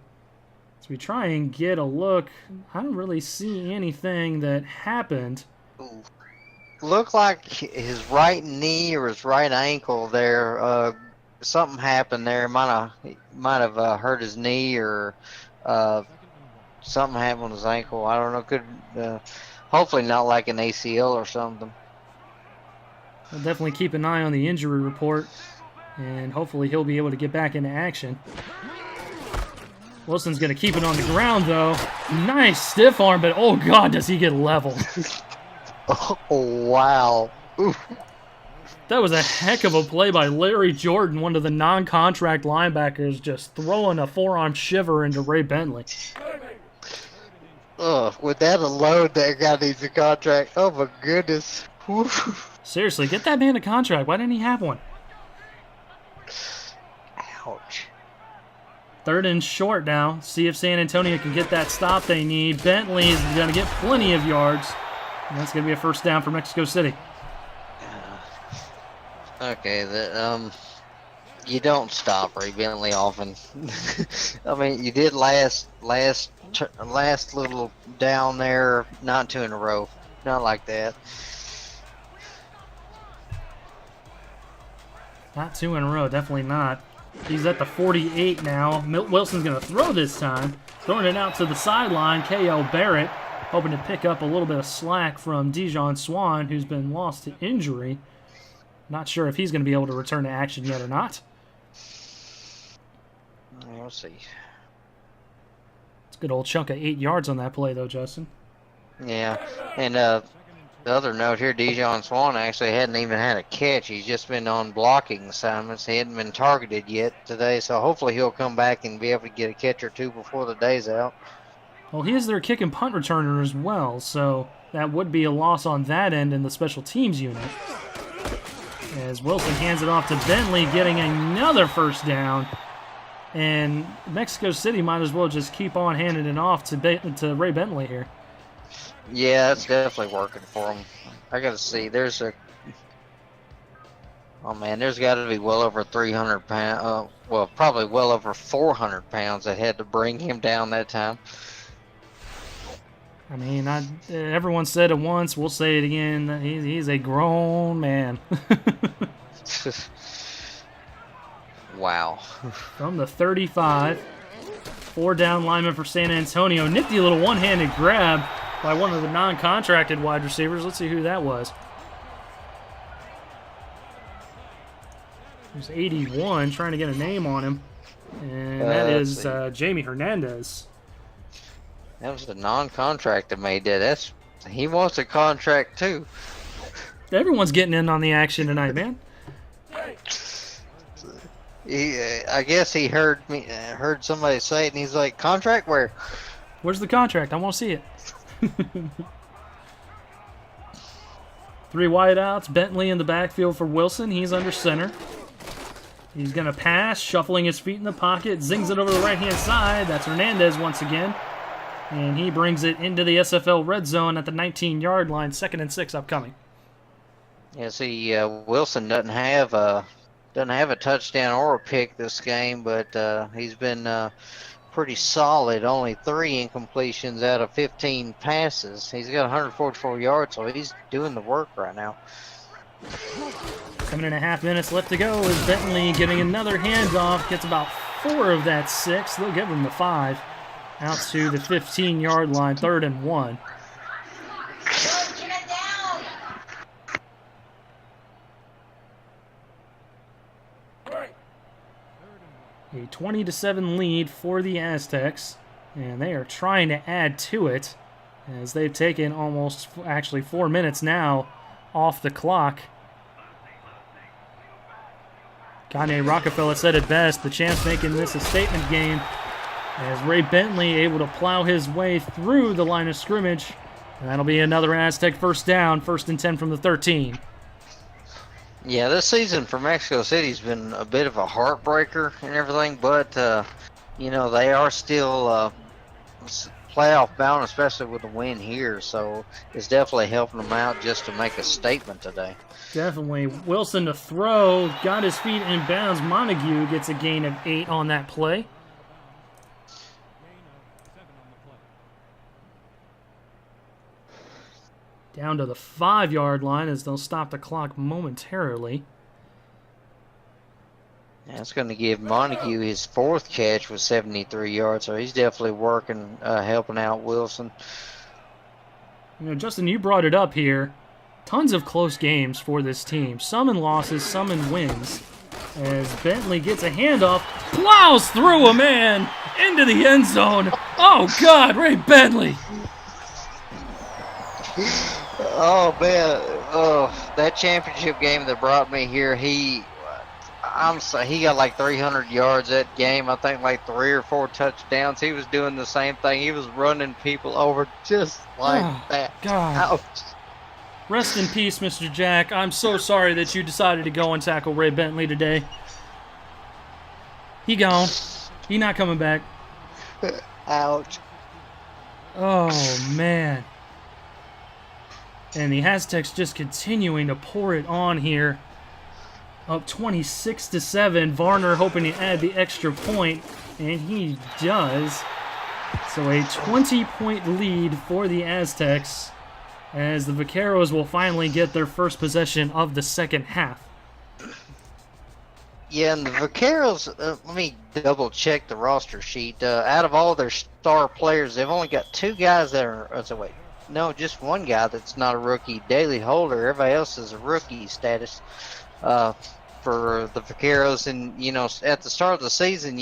As we try and get a look, I don't really see anything that happened. Ooh. Looked like his right knee or his right ankle there. Something happened there. Might have hurt his knee or something happened with his ankle. I don't know. Could hopefully not like an ACL or something. We'll definitely keep an eye on the injury report, and hopefully he'll be able to get back into action. Wilson's going to keep it on the ground, though. Nice stiff arm, but oh, God, does he get leveled. Oh, wow. Oof. That was a heck of a play by Larry Jordan, one of the non-contract linebackers, just throwing a forearm shiver into Ray Bentley. With that alone, that guy needs a contract. Oh my goodness. Whew. Seriously, get that man a contract. Why didn't he have one? Ouch. 3rd and short now. See if San Antonio can get that stop they need. Bentley is going to get plenty of yards. And that's going to be a first down for Mexico City. Okay, you don't stop Ray Bentley often. I mean, you did last little down there, not 2 in a row. Not like that. Not 2 in a row, definitely not. He's at the 48 now. Wilson's going to throw this time. Throwing it out to the sideline. K.L. Barrett hoping to pick up a little bit of slack from Dijon Swan, who's been lost to injury. Not sure if he's going to be able to return to action yet or not. We'll see. It's a good old chunk of 8 yards on that play, though, Justin. Yeah, and the other note here, Dijon Swan actually hadn't even had a catch. He's just been on blocking assignments. He hadn't been targeted yet today, so hopefully he'll come back and be able to get a catch or two before the day's out. Well, he is their kick and punt returner as well, so that would be a loss on that end in the special teams unit. As Wilson hands it off to Bentley, getting another first down. And Mexico City might as well just keep on handing it off to Ray Bentley here. Yeah, that's definitely working for him. I got to see. Oh, man, there's got to be well over 300 pounds. Well, probably well over 400 pounds that had to bring him down that time. I mean, everyone said it once. We'll say it again. He's a grown man. Wow. From the 35. 4 down linemen for San Antonio. Nifty little one-handed grab by one of the non-contracted wide receivers. Let's see who that was. It was 81, trying to get a name on him. And that is Jamie Hernandez. That was the non-contract that made that. He wants a contract too. Everyone's getting in on the action tonight, man. I guess he heard somebody say it, and he's like, "Contract where? Where's the contract? I want to see it." 3 wideouts. Bentley in the backfield for Wilson. He's under center. He's going to pass, shuffling his feet in the pocket, zings it over the right-hand side. That's Hernandez once again. And he brings it into the SFL red zone at the 19-yard line. 2nd and 6 upcoming. Yeah, see, Wilson doesn't have a touchdown or a pick this game, but he's been pretty solid. Only 3 incompletions out of 15 passes. He's got 144 yards, so he's doing the work right now. 7.5 minutes left to go as Bentley getting another handoff. Gets about 4 of that 6. They'll give him the 5. Out to the 15-yard line, 3rd and 1. A 20-7 lead for the Aztecs, and they are trying to add to it as they've taken actually 4 minutes now off the clock. Guy named Rockefeller said it best, the champs making this a statement game as Ray Bentley able to plow his way through the line of scrimmage. And that'll be another Aztec first down, 1st and 10 from the 13. Yeah, this season for Mexico City's been a bit of a heartbreaker and everything, but, they are still playoff bound, especially with the win here, so it's definitely helping them out just to make a statement today. Definitely. Wilson to throw, got his feet in bounds. Montague gets a gain of 8 on that play. Down to the 5-yard line as they'll stop the clock momentarily. That's going to give Montague his 4th catch with 73 yards, so he's definitely working, helping out Wilson. Justin, you brought it up here. Tons of close games for this team. Some in losses, some in wins. As Bentley gets a handoff, plows through a man into the end zone. Oh, God, Ray Bentley. Oh, man. that championship game that brought me here, he got like 300 yards that game. I think like 3 or 4 touchdowns. He was doing the same thing. He was running people over just like that. God. Ouch. Rest in peace, Mr. Jack. I'm so sorry that you decided to go and tackle Ray Bentley today. He gone. He not coming back. Ouch. Oh, man. And the Aztecs just continuing to pour it on here. Up 26-7. Varner hoping to add the extra point, and he does. So a 20-point lead for the Aztecs, as the Vaqueros will finally get their first possession of the second half. Yeah, and the Vaqueros, let me double-check the roster sheet. Out of all their star players, they've only got 2 guys that are... just one guy that's not a rookie, Daly Holder. Everybody else is a rookie status for the Vaqueros. And, at the start of the season,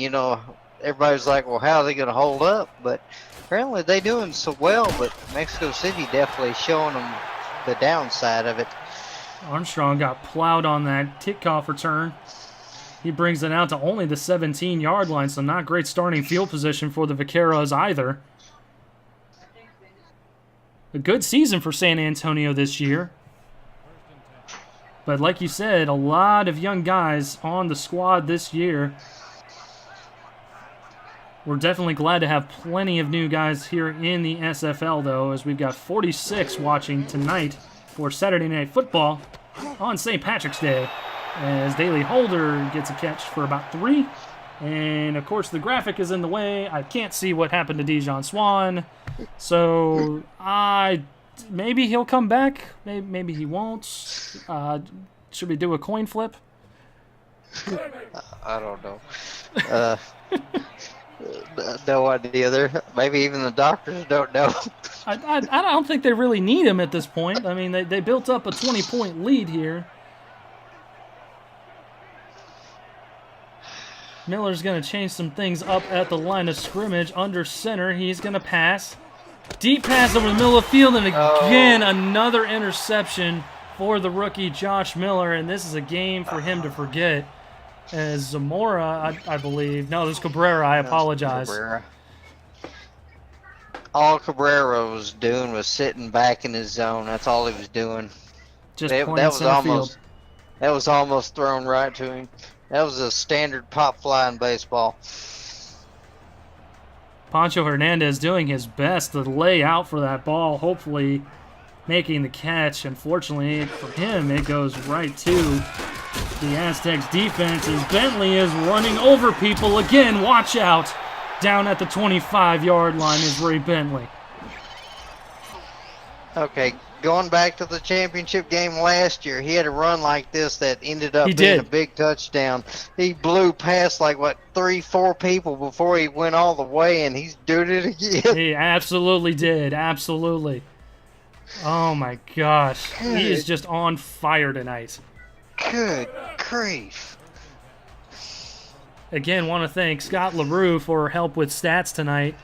everybody was like, well, how are they going to hold up? But apparently they're doing so well, but Mexico City definitely showing them the downside of it. Armstrong got plowed on that kickoff return. He brings it out to only the 17-yard line, so not great starting field position for the Vaqueros either. A good season for San Antonio this year. But like you said, a lot of young guys on the squad this year. We're definitely glad to have plenty of new guys here in the SFL, though, as we've got 46 watching tonight for Saturday Night Football on St. Patrick's Day, as Daly Holder gets a catch for about 3. And, of course, the graphic is in the way. I can't see what happened to Dijon Swan. So, maybe he'll come back. Maybe he won't. Should we do a coin flip? I don't know. No idea there. Maybe even the doctors don't know. I don't think they really need him at this point. I mean, they built up a 20-point lead here. Miller's going to change some things up at the line of scrimmage. Under center, he's going to pass. Deep pass over the middle of the field, and again, another interception for the rookie Josh Miller, and this is a game for him to forget. As Zamora, I believe. No, this is Cabrera. I apologize. Cabrera. All Cabrera was doing was sitting back in his zone. That's all he was doing. Just that was almost thrown right to him. That was a standard pop fly in baseball. Pancho Hernandez doing his best to lay out for that ball, hopefully making the catch. Unfortunately for him, it goes right to the Aztecs defense as Bentley is running over people again. Watch out. Down at the 25-yard line is Ray Bentley. Okay, going back to the championship game last year, he had a run like this that ended up being a big touchdown. He blew past 3-4 people before he went all the way, and he's doing it again. He absolutely did. Absolutely. Oh, my gosh. He is just on fire tonight. Good grief. Again, want to thank Scott LaRue for help with stats tonight,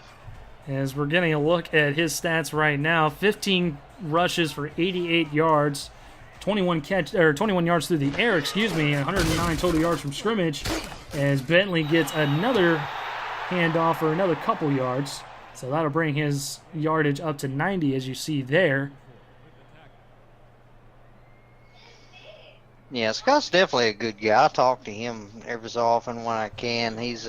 as we're getting a look at his stats right now. 15 rushes for 88 yards, 21 yards through the air, and 109 total yards from scrimmage, as Bentley gets another handoff for another couple yards. So that'll bring his yardage up to 90, as you see there. Yeah, Scott's definitely a good guy. I talk to him every so often when I can. He's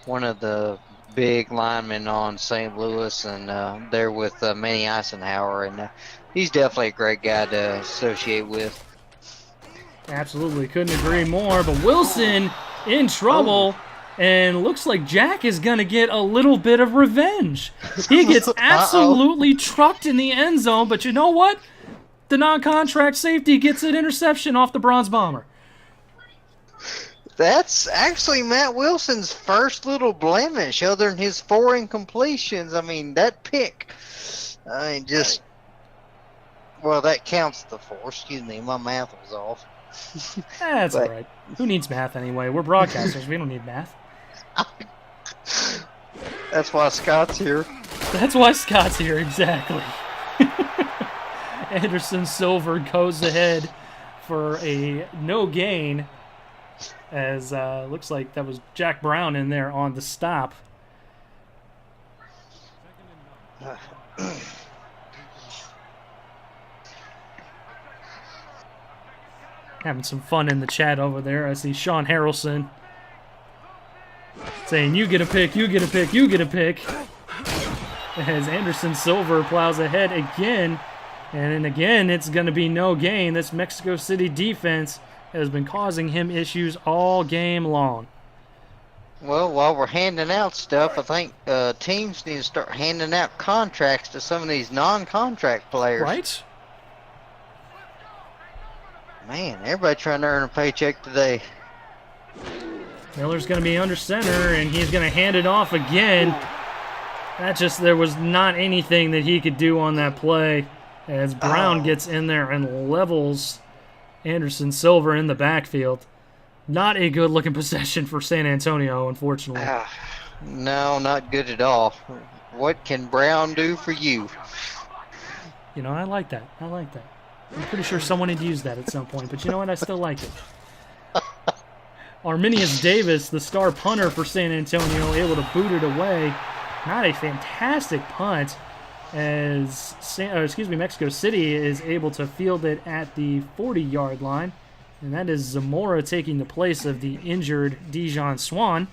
one of the big linemen on St. Louis, and they're with Manny Eisenhower, and he's definitely a great guy to associate with. Absolutely, couldn't agree more. But Wilson in trouble, and looks like Jack is going to get a little bit of revenge. He gets absolutely trucked in the end zone, but you know what? The non-contract safety gets an interception off the Bronze Bomber. That's actually Matt Wilson's first little blemish other than his 4 incompletions. I mean, that pick, that counts the 4. Excuse me, my math was off. That's all right. Who needs math anyway? We're broadcasters. We don't need math. That's why Scott's here. That's why Scott's here, exactly. Anderson Silver goes ahead for a no gain, as looks like that was Jack Brown in there on the stop. Having some fun in the chat over there. I see Sean Harrelson saying, you get a pick, you get a pick, you get a pick. As Anderson Silver plows ahead again. And again, it's going to be no gain. This Mexico City defense has been causing him issues all game long. Well, while we're handing out stuff, I think teams need to start handing out contracts to some of these non-contract players. Right? Man, everybody trying to earn a paycheck today. Miller's going to be under center, and he's going to hand it off again. There was not anything that he could do on that play, as Brown gets in there and levels Anderson Silver in the backfield. Not a good-looking possession for San Antonio, unfortunately. No, not good at all. What can Brown do for you? You know, I like that. I like that. I'm pretty sure someone had used that at some point, but you know what? I still like it. Arminius Davis, the star punter for San Antonio, able to boot it away. Not a fantastic punt, as Mexico City is able to field it at the 40-yard line. And that is Zamora taking the place of the injured Dijon Swan.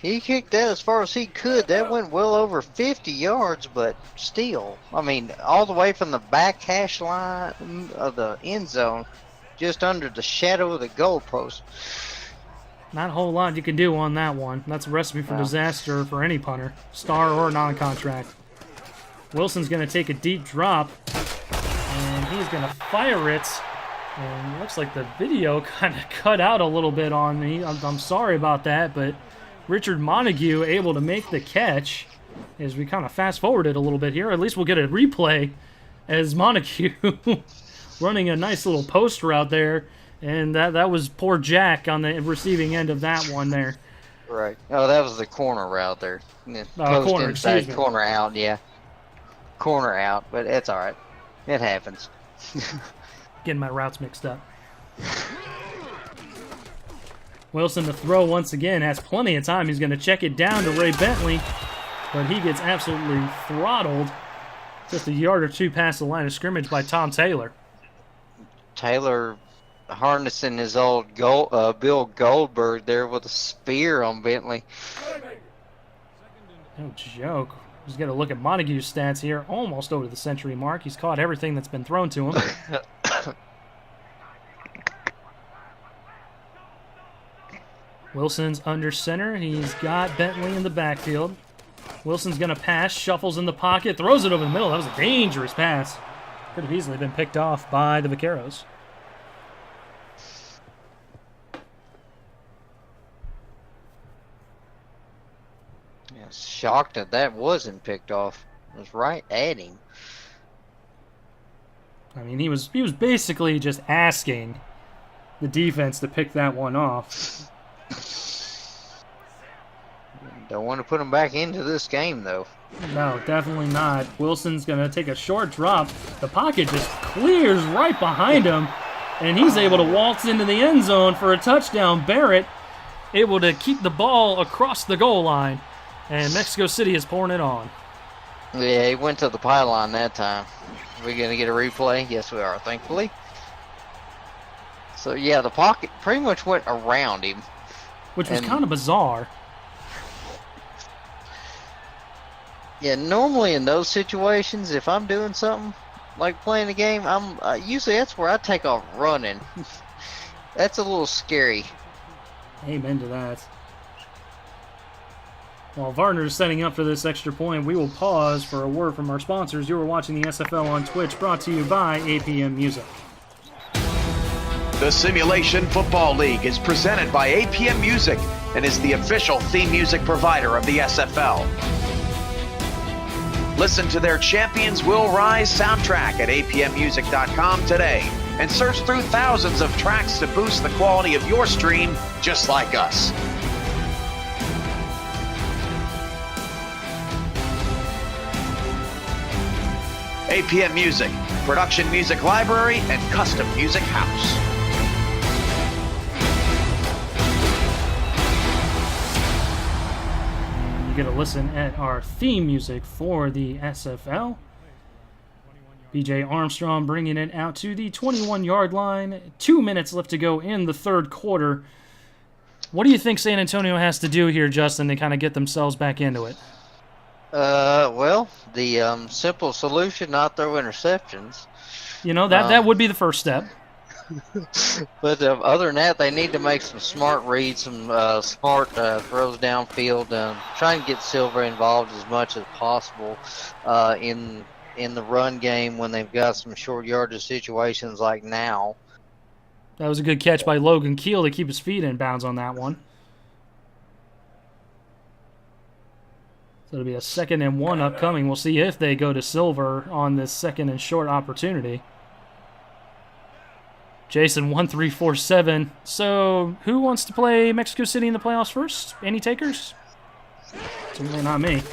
He kicked that as far as he could. That went well over 50 yards, but still, I mean, all the way from the back hash line of the end zone, just under the shadow of the goalpost. Not a whole lot you can do on that one. That's a recipe for disaster for any punter, star or non-contract. Wilson's going to take a deep drop, and he's going to fire it. And it looks like the video kind of cut out a little bit on me. I'm sorry about that, but Richard Montague able to make the catch as we kind of fast forwarded a little bit here. At least we'll get a replay as Montague running a nice little post route there. And that was poor Jack on the receiving end of that one there. Right. Oh, that was the corner route there. Corner, Post inside, excuse me. corner out, yeah. Corner out, but it's all right. It happens. Getting my routes mixed up. Wilson to throw once again. Has plenty of time. He's going to check it down to Ray Bentley, but he gets absolutely throttled just a yard or two past the line of scrimmage by Tom Taylor. Taylor harnessing his old Bill Goldberg there with a spear on Bentley. No joke. He's got to look at Montague's stats here. Almost over the century mark. He's caught everything that's been thrown to him. Wilson's under center. He's got Bentley in the backfield. Wilson's going to pass, shuffles in the pocket, throws it over the middle. That was a dangerous pass. Could have easily been picked off by the Vaqueros. Shocked that wasn't picked off. It was right at him. I mean, he was basically just asking the defense to pick that one off. Don't want to put him back into this game, though. No, definitely not. Wilson's going to take a short drop. The pocket just clears right behind him, and he's able to waltz into the end zone for a touchdown. Barrett able to keep the ball across the goal line, and Mexico City is pouring it on. Yeah, he went to the pylon that time. Are we going to get a replay? Yes, we are, thankfully. So, yeah, the pocket pretty much went around him. Which was kind of bizarre. Yeah, normally in those situations, if I'm doing something like playing a game, usually that's where I take off running. That's a little scary. Amen to that. While Varner's setting up for this extra point, we will pause for a word from our sponsors. You are watching the SFL on Twitch, brought to you by APM Music. The Simulation Football League is presented by APM Music and is the official theme music provider of the SFL. Listen to their Champions Will Rise soundtrack at apmmusic.com today and search through thousands of tracks to boost the quality of your stream just like us. APM Music, production music library, and custom music house. And you get a listen at our theme music for the SFL. BJ Armstrong bringing it out to the 21-yard line. 2 minutes left to go in the third quarter. What do you think San Antonio has to do here, Justin, to kind of get themselves back into it? Well, the simple solution, not throw interceptions. You know, that would be the first step. But other than that, they need to make some smart reads, some smart throws downfield, try and get Silver involved as much as possible in the run game when they've got some short yardage situations like now. That was a good catch by Logan Keel to keep his feet in bounds on that one. So it'll be a 2nd and 1 upcoming. We'll see if they go to Silver on this 2nd and short opportunity. Jason 1347. So who wants to play Mexico City in the playoffs first? Any takers? Certainly not me.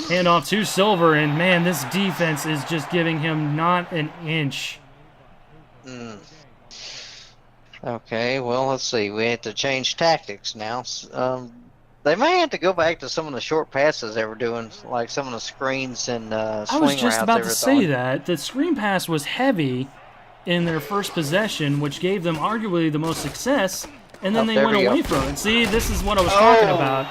Hand off to Silver, and man, this defense is just giving him not an inch. Okay, well, let's see. We have to change tactics now. They may have to go back to some of the short passes they were doing, like some of the screens and swing routes. I was just about to say that. The screen pass was heavy in their first possession, which gave them arguably the most success, and then they went away from it. See, this is what I was talking about.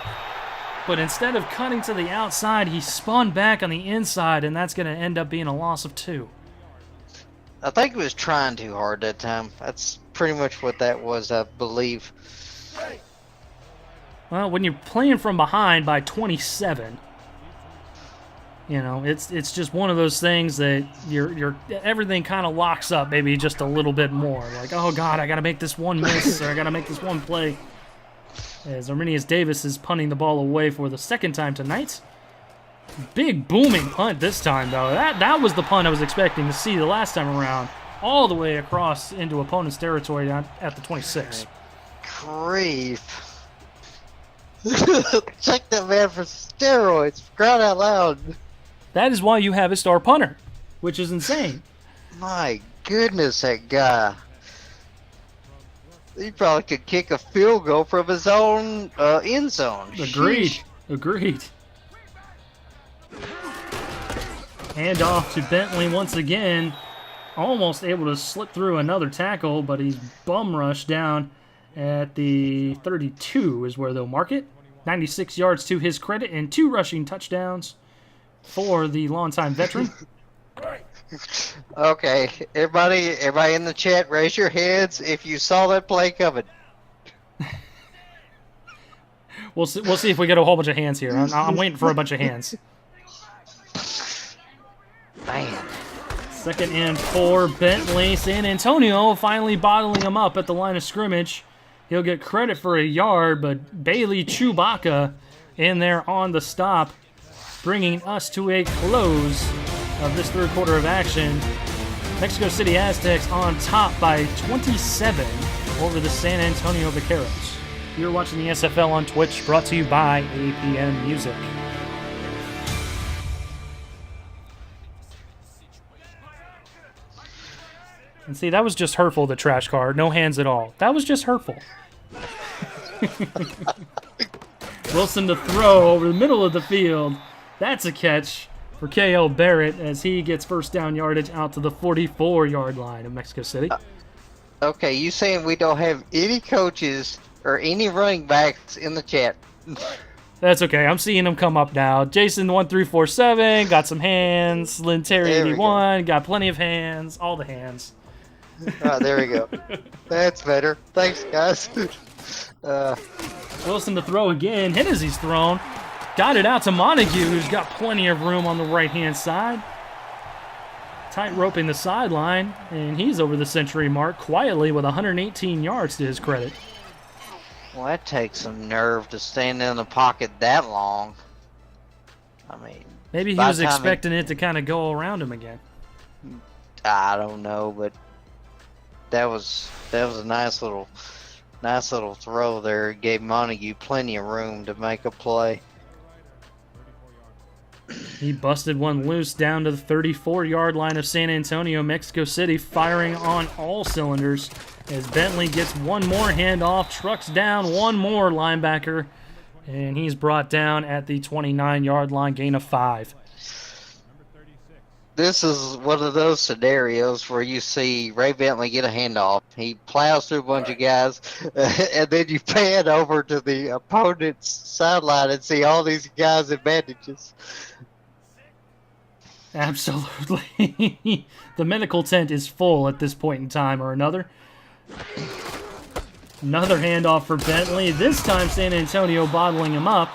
But instead of cutting to the outside, he spun back on the inside, and that's going to end up being a loss of 2. I think he was trying too hard that time. That's pretty much what that was, I believe. Well, when you're playing from behind by 27, you know, it's just one of those things that everything kind of locks up maybe just a little bit more. Like, oh God, I got to make this one miss, or I got to make this one play. As Arminius Davis is punting the ball away for the 2nd time tonight. Big booming punt this time, though. That was the punt I was expecting to see the last time around. All the way across into opponent's territory down at the 26. Grief. Check that man for steroids. Crying out loud. That is why you have a star punter, which is insane. My goodness, that guy. He probably could kick a field goal from his own end zone. Agreed. Sheesh. Agreed. Hand off to Bentley once again. Almost able to slip through another tackle, but he's bum rushed down at the 32 is where they'll mark it. 96 yards to his credit and 2 rushing touchdowns for the longtime veteran. Okay, everybody in the chat, raise your heads if you saw that play coming. We'll see if we get a whole bunch of hands here. I'm waiting for a bunch of hands. Man. 2nd and 4, Bentley. San Antonio finally bottling him up at the line of scrimmage. He'll get credit for a yard, but Bailey Chewbacca in there on the stop, bringing us to a close of this third quarter of action. Mexico City Aztecs on top by 27 over the San Antonio Vaqueros. You're watching the SFL on Twitch, brought to you by APM Music. And see, that was just hurtful, the trash car. No hands at all. That was just hurtful. Wilson to throw over the middle of the field. That's a catch for K.L. Barrett as he gets first down yardage out to the 44-yard line of Mexico City. Okay, you saying we don't have any coaches or any running backs in the chat? That's okay. I'm seeing them come up now. Jason 1347 got some hands. Lynn Terry 81 got plenty of hands. All the hands. There we go. That's better. Thanks, guys. Wilson to throw again. Hit as he's thrown. Got it out to Montague, who's got plenty of room on the right-hand side. Tight roping the sideline, and he's over the century mark quietly with 118 yards to his credit. Well, that takes some nerve to stand in the pocket that long. I mean, maybe he was expecting it to kind of go around him again. I don't know, but that was a nice little throw there. It gave Montague plenty of room to make a play. He busted one loose down to the 34-yard line of San Antonio. Mexico City firing on all cylinders as Bentley gets one more handoff, trucks down one more linebacker, and he's brought down at the 29-yard line, gain of 5. This is one of those scenarios where you see Ray Bentley get a handoff. He plows through a bunch of guys, and then you pan over to the opponent's sideline and see all these guys in bandages. Absolutely. The medical tent is full at this point in time or another. Another handoff for Bentley. This time San Antonio bottling him up,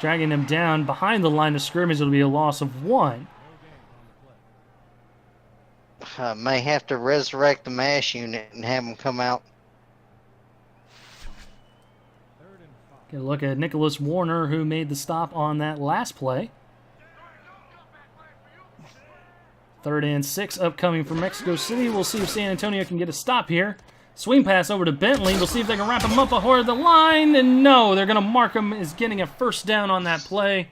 dragging him down behind the line of scrimmage. It'll be a loss of 1. May have to resurrect the MASH unit and have them come out. Get a look at Nicholas Warner, who made the stop on that last play. 3rd and 6 upcoming for Mexico City. We'll see if San Antonio can get a stop here. Swing pass over to Bentley. We'll see if they can wrap him up before the line. And no, they're going to mark him as getting a first down on that play.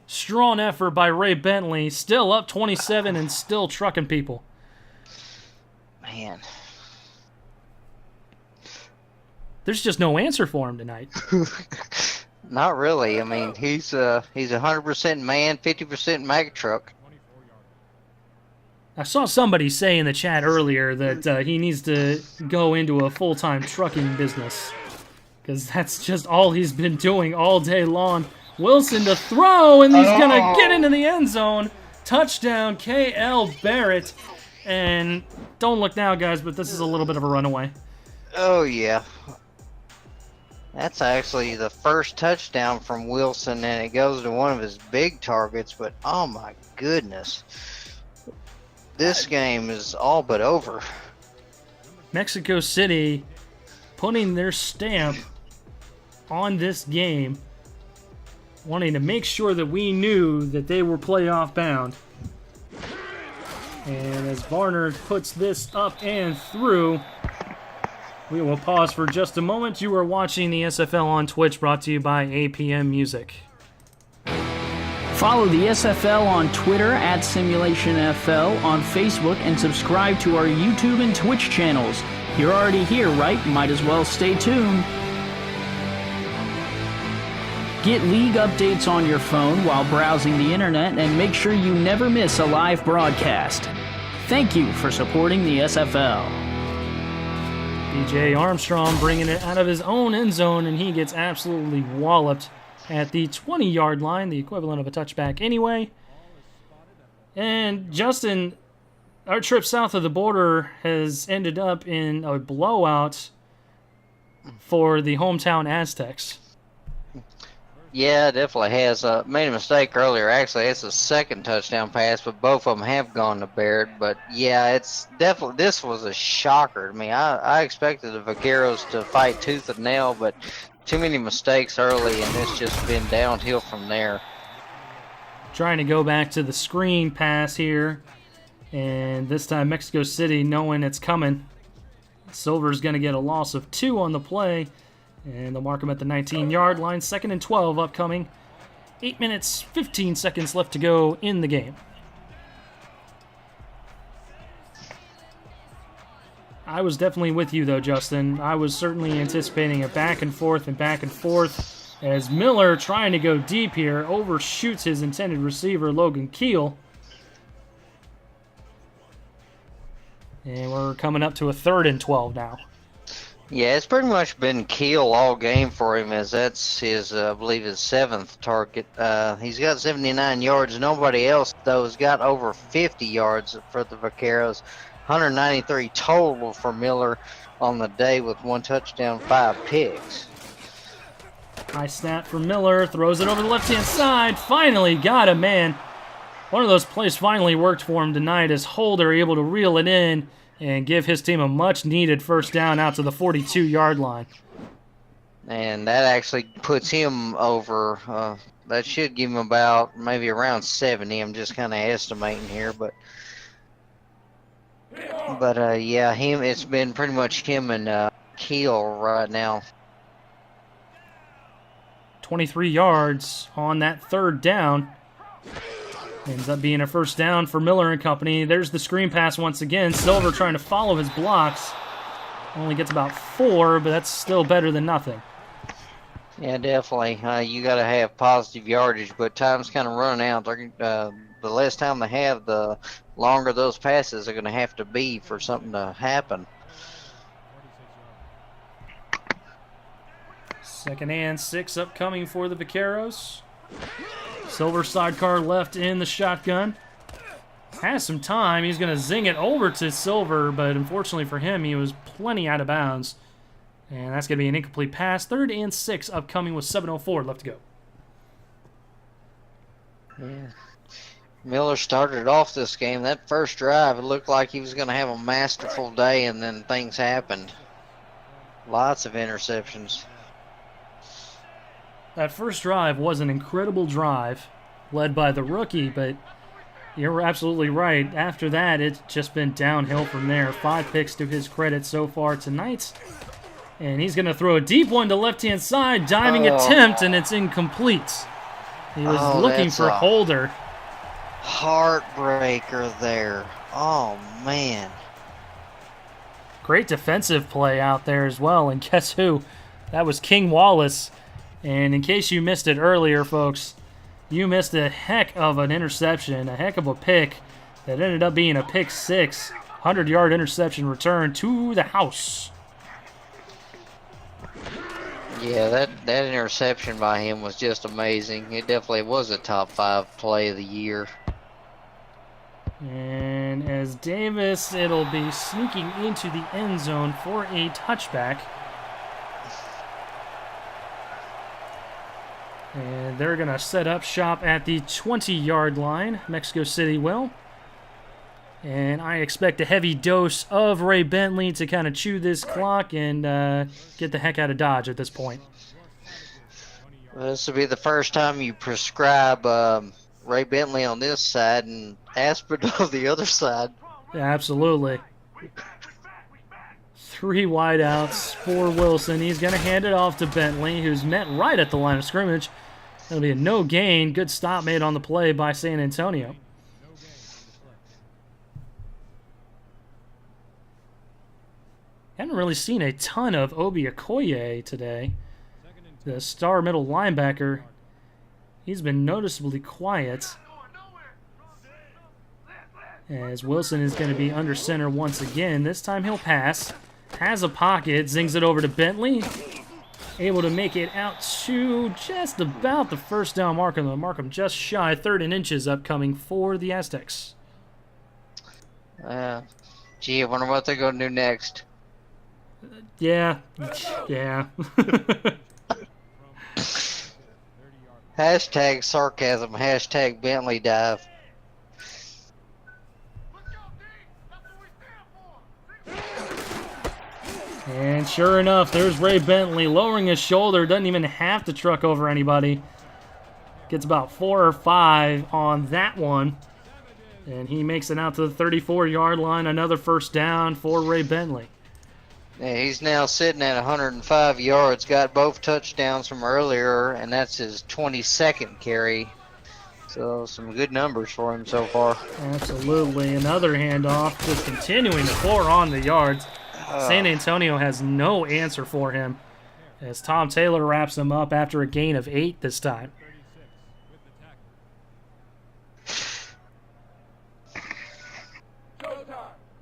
Strong effort by Ray Bentley. Still up 27 and still trucking people. Man. There's just no answer for him tonight. Not really. I mean, he's 100% man, 50% mag truck. I saw somebody say in the chat earlier that he needs to go into a full-time trucking business, because that's just all he's been doing all day long. Wilson to throw, and he's going to get into the end zone. Touchdown, K.L. Barrett. And don't look now, guys, but this is a little bit of a runaway. Oh, yeah. That's actually the first touchdown from Wilson, and it goes to one of his big targets, but oh my goodness. This game is all but over. Mexico City putting their stamp on this game, wanting to make sure that we knew that they were playoff bound. And as Varner puts this up and through, we will pause for just a moment. You are watching the SFL on Twitch, brought to you by APM Music. Follow the SFL on Twitter at SimulationFL, on Facebook, and subscribe to our YouTube and Twitch channels. You're already here, right? Might as well stay tuned. Get league updates on your phone while browsing the internet, and make sure you never miss a live broadcast. Thank you for supporting the SFL. DJ Armstrong bringing it out of his own end zone, and he gets absolutely walloped at the 20-yard line, the equivalent of a touchback anyway. And Justin, our trip south of the border has ended up in a blowout for the hometown Aztecs. Yeah, it definitely has. Made a mistake earlier. Actually, it's a second touchdown pass, but both of them have gone to Barrett. But yeah, it's definitely, this was a shocker. I mean, I expected the Vaqueros to fight tooth and nail, but too many mistakes early, and it's just been downhill from there. Trying to go back to the screen pass here, and this time Mexico City knowing it's coming. Silver's going to get a loss of 2 on the play. And they'll mark him at the 19-yard line. 2nd and 12 upcoming. 8 minutes, 15 seconds left to go in the game. I was definitely with you, though, Justin. I was certainly anticipating a back and forth as Miller, trying to go deep here, overshoots his intended receiver, Logan Keel. And we're coming up to a 3rd and 12 now. Yeah, it's pretty much been Keel all game for him, as that's his, I believe, his 7th target. He's got 79 yards. Nobody else, though, has got over 50 yards for the Vaqueros. 193 total for Miller on the day with 1 touchdown, 5 picks. High snap for Miller, throws it over the left-hand side. Finally got him, man. One of those plays finally worked for him tonight as Holder able to reel it in and give his team a much-needed first down out to the 42-yard line. And that actually puts him over. That should give him about maybe around 70. I'm just kind of estimating here, but yeah, it's been pretty much him and Keel right now. 23 yards on that 3rd down. Ends up being a first down for Miller and company. There's the screen pass once again. Silver trying to follow his blocks. Only gets about 4, but that's still better than nothing. Yeah, definitely. You got to have positive yardage, but time's kind of running out. The less time they have, the longer those passes are going to have to be for something to happen. Second and 6 upcoming for the Vaqueros. Silver sidecar left in the shotgun. Has some time. He's going to zing it over to Silver, but unfortunately for him, he was plenty out of bounds. And that's going to be an incomplete pass. 3rd and 6 upcoming with 7:04 left to go. Yeah. Miller started off this game. That first drive, it looked like he was going to have a masterful day, and then things happened. Lots of interceptions. That first drive was an incredible drive, led by the rookie, but you're absolutely right. After that, it's just been downhill from there. 5 picks to his credit so far tonight. And he's going to throw a deep one to left-hand side, diving attempt, and it's incomplete. He was looking for Holder. Heartbreaker there. Oh, man. Great defensive play out there as well. And guess who? That was King Wallace. And in case you missed it earlier, folks, you missed a heck of an interception, a heck of a pick that ended up being a pick 6, 100-yard interception return to the house. Yeah, that interception by him was just amazing. It definitely was a top 5 play of the year. And as Davis, it'll be sneaking into the end zone for a touchback. And they're going to set up shop at the 20-yard line. Mexico City will. And I expect a heavy dose of Ray Bentley to kind of chew this clock and get the heck out of Dodge at this point. Well, this will be the first time you prescribe Ray Bentley on this side and Aspinall on the other side. Yeah, absolutely. 3 wideouts for Wilson. He's going to hand it off to Bentley, who's met right at the line of scrimmage. That'll be a no gain. Good stop made on the play by San Antonio. Haven't really seen a ton of Obi Okoye today. The star middle linebacker. He's been noticeably quiet. As Wilson is going to be under center once again. This time he'll pass. Has a pocket, zings it over to Bentley. Able to make it out to just about the first down marker. The Markham just shy, 3rd and inches upcoming for the Aztecs. Gee, I wonder what they're going to do next. Yeah. Hashtag sarcasm, hashtag Bentley dive. And sure enough, there's Ray Bentley lowering his shoulder. Doesn't even have to truck over anybody. Gets about 4 or 5 on that one. And he makes it out to the 34-yard line. Another first down for Ray Bentley. Yeah, he's now sitting at 105 yards. Got both touchdowns from earlier, and that's his 22nd carry. So some good numbers for him so far. Absolutely. Another handoff, just continuing to pour on the yards. San Antonio has no answer for him as Tom Taylor wraps him up after a gain of 8 this time.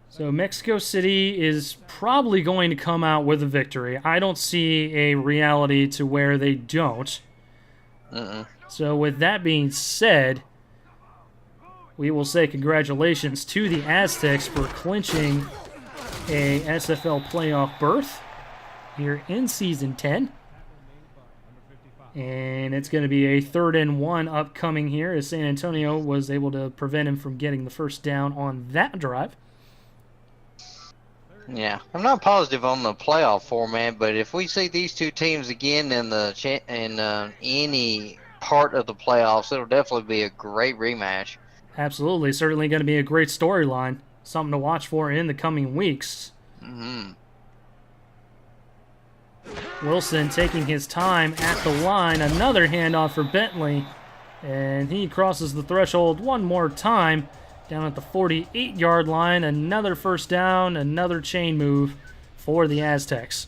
So Mexico City is probably going to come out with a victory. I don't see a reality to where they don't. So with that being said, we will say congratulations to the Aztecs for clinching a SFL playoff berth here in Season 10. And it's going to be a 3rd and 1 upcoming here as San Antonio was able to prevent him from getting the first down on that drive. Yeah, I'm not positive on the playoff format, but if we see these two teams again in any part of the playoffs, it'll definitely be a great rematch. Absolutely, certainly going to be a great storyline. Something to watch for in the coming weeks. Wilson taking his time at the line. Another handoff for Bentley. And he crosses the threshold one more time down at the 48-yard line. Another first down, another chain move for the Aztecs.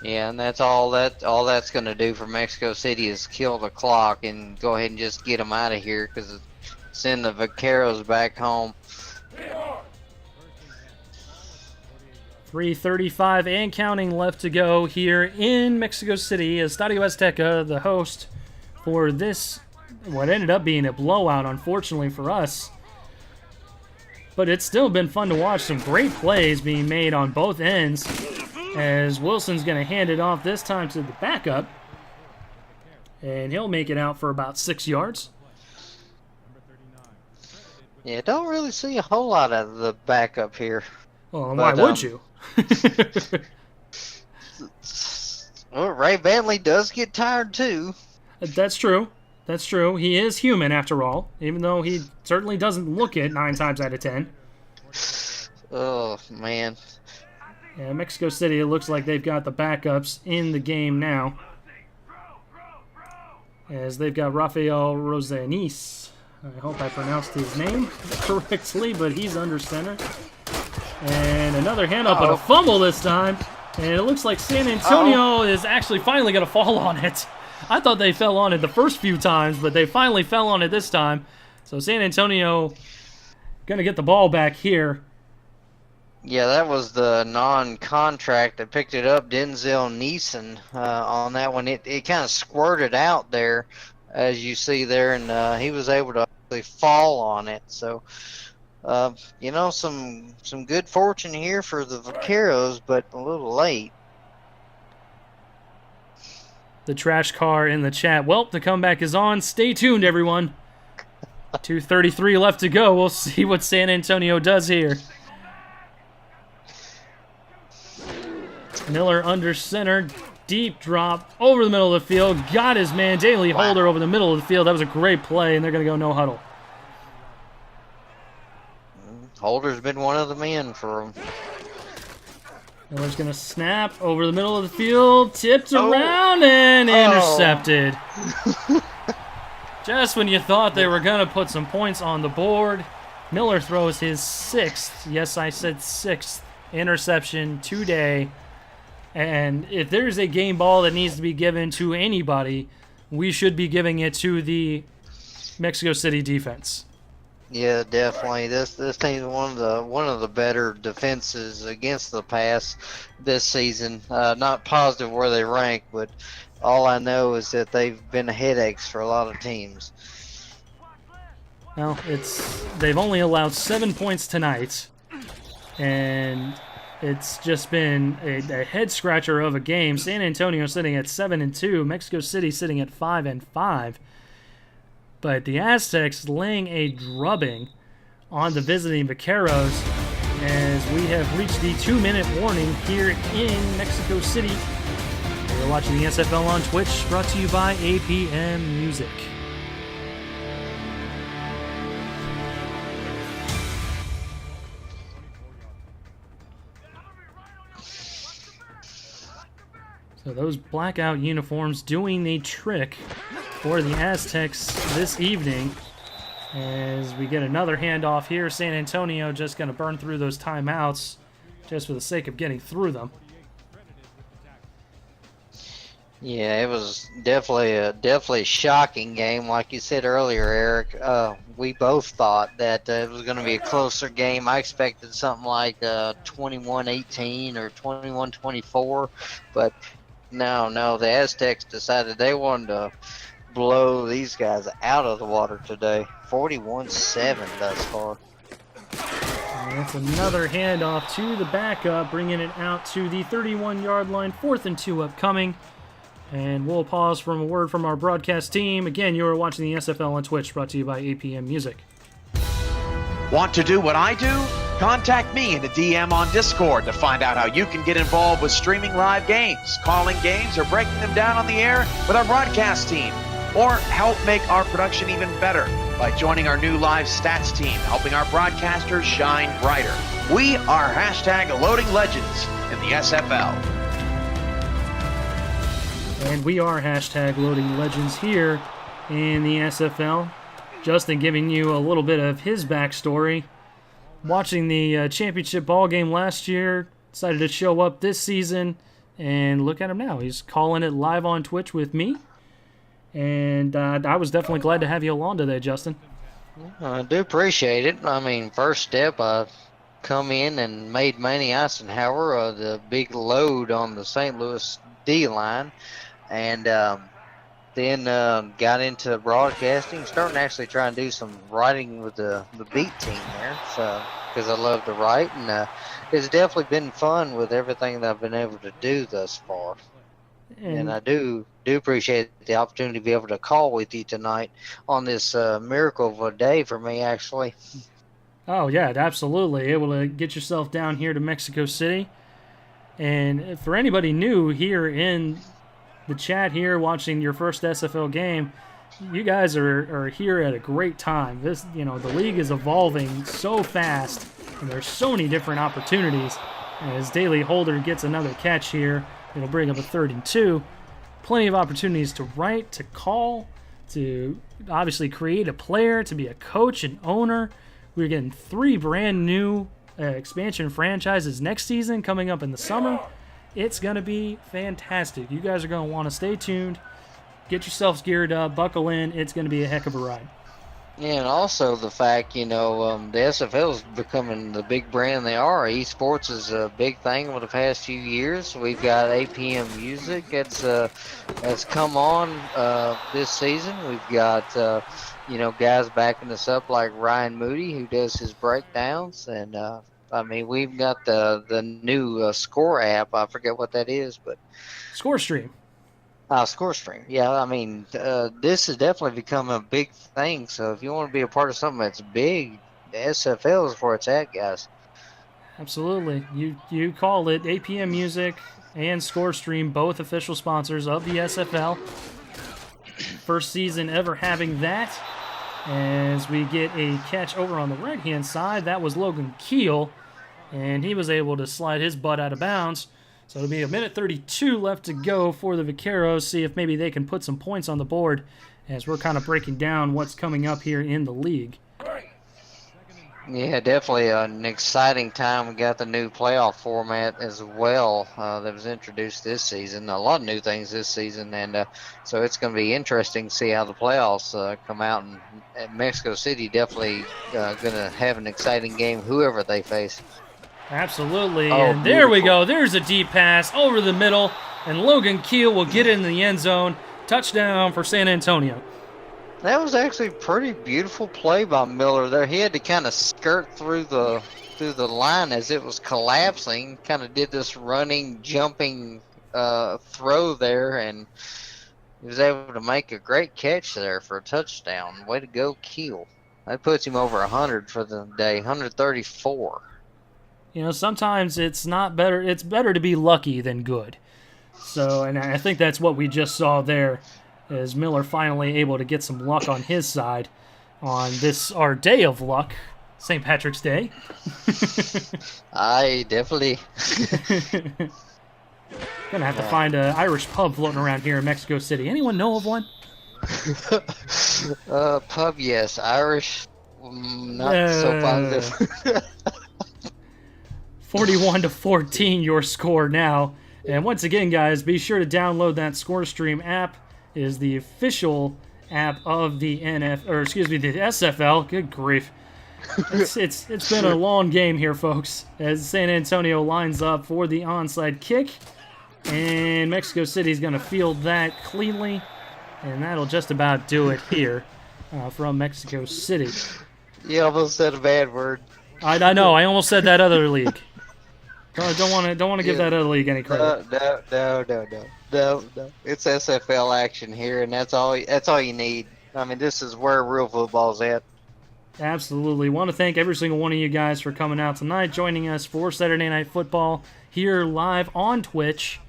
Yeah, and that's all that's going to do for Mexico City is kill the clock and go ahead and just get them out of here because send the Vaqueros back home. 3:35 and counting left to go here in Mexico City. Estadio Azteca, the host for this, what ended up being a blowout, unfortunately for us. But it's still been fun to watch. Some great plays being made on both ends, as Wilson's going to hand it off this time to the backup. And he'll make it out for about 6 yards. Yeah, don't really see a whole lot of the backup here. Well, why would you? Well, Ray Bentley does get tired too. That's true. That's true. He is human after all, even though he certainly doesn't look it 9 times out of 10. Oh, man. Yeah, Mexico City, it looks like they've got the backups in the game now, as they've got Rafael Rosanis. I hope I pronounced his name correctly, but he's under center. And another handoff, but a fumble this time. And it looks like San Antonio is actually finally going to fall on it. I thought they fell on it the first few times, but they finally fell on it this time. So San Antonio going to get the ball back here. Yeah, that was the non-contract that picked it up, Denzel Neeson, on that one. It kind of squirted out there, as you see there, and he was able to actually fall on it. So, you know, some good fortune here for the Vaqueros, but a little late. The trash car in the chat. Well, the comeback is on. Stay tuned, everyone. 2:33 left to go. We'll see what San Antonio does here. Miller under center, deep drop over the middle of the field. Got his man, Daly Holder, over the middle of the field. That was a great play, and they're going to go no huddle. Holder's been one of the men for him. Miller's going to snap over the middle of the field, tipped around, and intercepted. Just when you thought they were going to put some points on the board, Miller throws his 6th, yes, I said 6th, interception today. And if there's a game ball that needs to be given to anybody, we should be giving it to the Mexico City defense. Yeah, definitely. This team's one of the better defenses against the pass this season. Not positive where they rank, but all I know is that they've been headaches for a lot of teams. Well, they've only allowed 7 points tonight, and it's just been a head-scratcher of a game. San Antonio sitting at 7-2, Mexico City sitting at 5-5. But the Aztecs laying a drubbing on the visiting Vaqueros as we have reached the 2-minute warning here in Mexico City. You're watching the SFL on Twitch, brought to you by APM Music. So those blackout uniforms doing the trick for the Aztecs this evening. As we get another handoff here, San Antonio just going to burn through those timeouts just for the sake of getting through them. Yeah, it was definitely a shocking game. Like you said earlier, Eric, we both thought that it was going to be a closer game. I expected something like 21-18 or 21-24, but no, the Aztecs decided they wanted to blow these guys out of the water today. 41-7 thus far. And that's another handoff to the backup, bringing it out to the 31-yard line. 4th and 2 upcoming. And we'll pause from a word from our broadcast team. Again, you are watching the SFL on Twitch, brought to you by APM Music. Want to do what I do? Contact me in the DM on Discord to find out how you can get involved with streaming live games, calling games, or breaking them down on the air with our broadcast team. Or help make our production even better by joining our new live stats team, helping our broadcasters shine brighter. We are #Loading Legends in the SFL. And we are #Loading Legends here in the SFL. Justin giving you a little bit of his backstory. Watching the championship ball game last year, decided to show up this season, and look at him now. He's calling it live on Twitch with me, and I was definitely glad to have you along today, Justin. I do appreciate it. I mean, first step, I come in and made Manny Eisenhower the big load on the St. Louis D line, and then got into broadcasting, starting to actually try and do some writing with the beat team there, so because I love to write, and it's definitely been fun with everything that I've been able to do thus far. And I do appreciate the opportunity to be able to call with you tonight on this miracle of a day for me, actually. Oh, yeah, absolutely. Able to get yourself down here to Mexico City. And for anybody new here in the chat here watching your first SFL game, you guys are here at a great time. This, the league is evolving so fast, and there's so many different opportunities. As Daily Holder gets another catch here, it'll bring up a 3rd and 2. Plenty of opportunities to write, to call, to obviously create a player, to be a coach and owner. We're getting 3 brand new expansion franchises next season coming up in the summer. It's going to be fantastic. You guys are going to want to stay tuned. Get yourselves geared up, buckle in. It's going to be a heck of a ride. Yeah, and also the fact, the SFL is becoming the big brand they are. Esports is a big thing over the past few years. We've got APM Music that's come on this season. We've got, guys backing us up like Ryan Moody, who does his breakdowns. And, we've got the new score app. I forget what that is, but ScoreStream. ScoreStream. Yeah, this has definitely become a big thing. So if you want to be a part of something that's big, the SFL is where it's at, guys. Absolutely. You call it. APM Music and ScoreStream, both official sponsors of the SFL. First season ever having that. As we get a catch over on the right-hand side, that was Logan Keel, and he was able to slide his butt out of bounds. So it'll be a minute 32 left to go for the Vaqueros, see if maybe they can put some points on the board as we're kind of breaking down what's coming up here in the league. Yeah, definitely an exciting time. We got the new playoff format as well that was introduced this season. A lot of new things this season, and so it's going to be interesting to see how the playoffs come out. And Mexico City definitely going to have an exciting game, whoever they face. Absolutely, and there we go. There's a deep pass over the middle, and Logan Keel will get it in the end zone. Touchdown for San Antonio. That was actually a pretty beautiful play by Miller there. He had to kind of skirt through the line as it was collapsing. Kind of did this running, jumping throw there, and he was able to make a great catch there for a touchdown. Way to go, Keel. That puts him over 100 for the day, 134. Sometimes it's not better. It's better to be lucky than good. So, and I think that's what we just saw there, as Miller finally able to get some luck on his side on this, our day of luck, St. Patrick's Day. I definitely. Gonna have to find an Irish pub floating around here in Mexico City. Anyone know of one? Pub, yes. Irish, not so positive. 41-14 your score now. And once again, guys, be sure to download that ScoreStream app. It is the official app of the the SFL. Good grief. It's been a long game here, folks, as San Antonio lines up for the onside kick. And Mexico City's going to field that cleanly. And that'll just about do it here from Mexico City. You almost said a bad word. I know. I almost said that other league. Don't want to give that other league any credit. No. It's SFL action here, and that's all you need. This is where real football's at. Absolutely. Want to thank every single one of you guys for coming out tonight, joining us for Saturday Night Football here live on Twitch.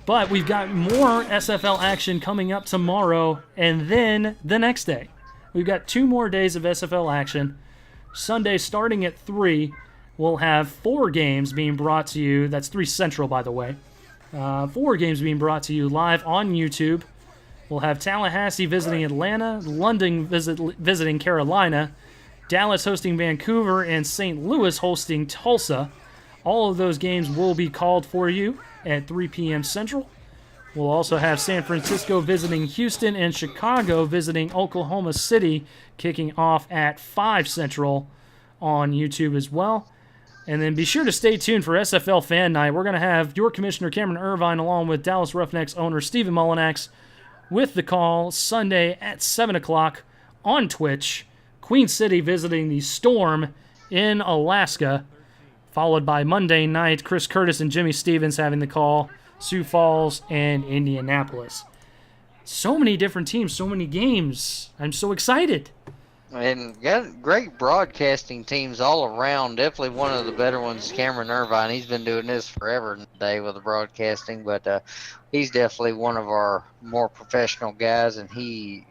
But we've got more SFL action coming up tomorrow, and then the next day. We've got 2 more days of SFL action. Sunday starting at 3. We'll have 4 games being brought to you. That's 3 Central, by the way. 4 games being brought to you live on YouTube. We'll have Tallahassee visiting Atlanta, London visiting Carolina, Dallas hosting Vancouver, and St. Louis hosting Tulsa. All of those games will be called for you at 3 p.m. Central. We'll also have San Francisco visiting Houston and Chicago visiting Oklahoma City, kicking off at 5 Central on YouTube as well. And then be sure to stay tuned for SFL Fan Night. We're going to have your commissioner, Cameron Irvine, along with Dallas Roughnecks owner Stephen Mullinax, with the call Sunday at 7 o'clock on Twitch. Queen City visiting the Storm in Alaska, followed by Monday night, Chris Curtis and Jimmy Stevens having the call, Sioux Falls and Indianapolis. So many different teams, so many games. I'm so excited. And got great broadcasting teams all around. Definitely one of the better ones is Cameron Irvine. He's been doing this forever today with the broadcasting, but he's definitely one of our more professional guys, and he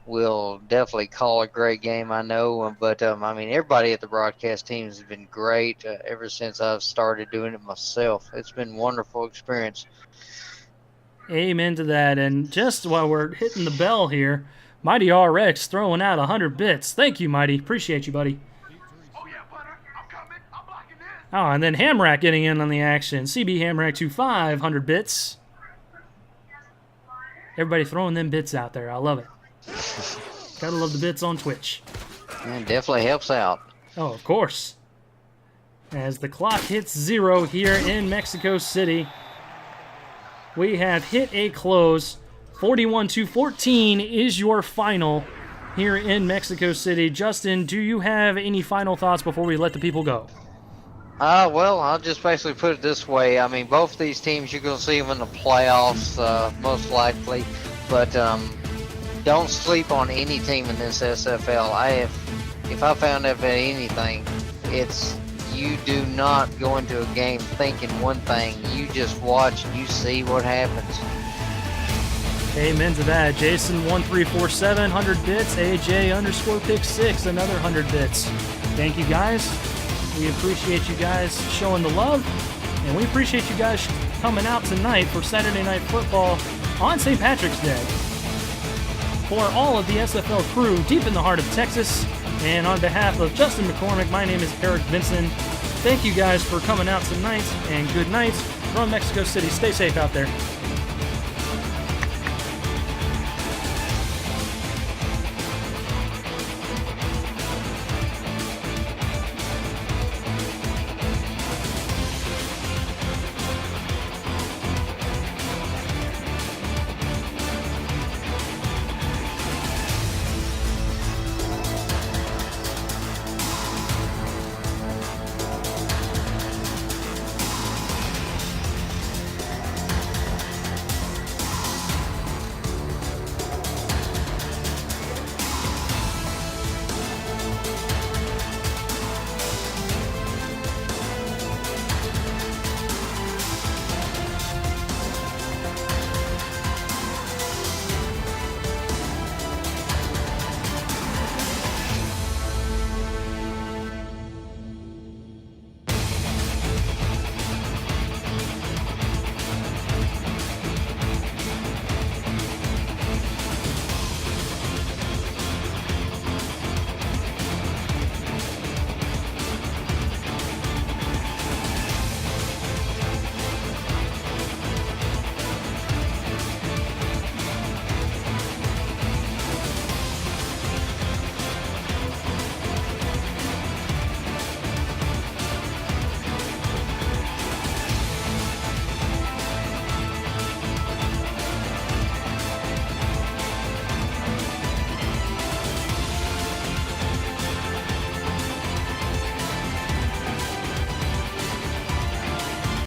will definitely call a great game, I know. But, I mean, everybody at the broadcast team has been great ever since I've started doing it myself. It's been a wonderful experience. Amen to that. And just while we're hitting the bell here, Mighty RX throwing out 100 bits. Thank you, Mighty. Appreciate you, buddy. Oh, and then Hamrack getting in on the action. CB Hamrack to 500 bits. Everybody throwing them bits out there. I love it. Gotta love the bits on Twitch. It definitely helps out. Oh, of course. As the clock hits 0 here in Mexico City, we have hit a close. 41-14 is your final here in Mexico City. Justin, do you have any final thoughts before we let the people go? Well, I'll just basically put it this way. I mean, both these teams, you're going to see them in the playoffs, most likely. But don't sleep on any team in this SFL. If I found out about anything, it's you do not go into a game thinking one thing. You just watch and you see what happens. Amen to that. Jason1347, 100 bits. AJ_pick6, another 100 bits. Thank you guys. We appreciate you guys showing the love. And we appreciate you guys coming out tonight for Saturday Night Football on St. Patrick's Day. For all of the SFL crew deep in the heart of Texas, and on behalf of Justin McCormick, my name is Eric Vinson. Thank you guys for coming out tonight, and good night from Mexico City. Stay safe out there.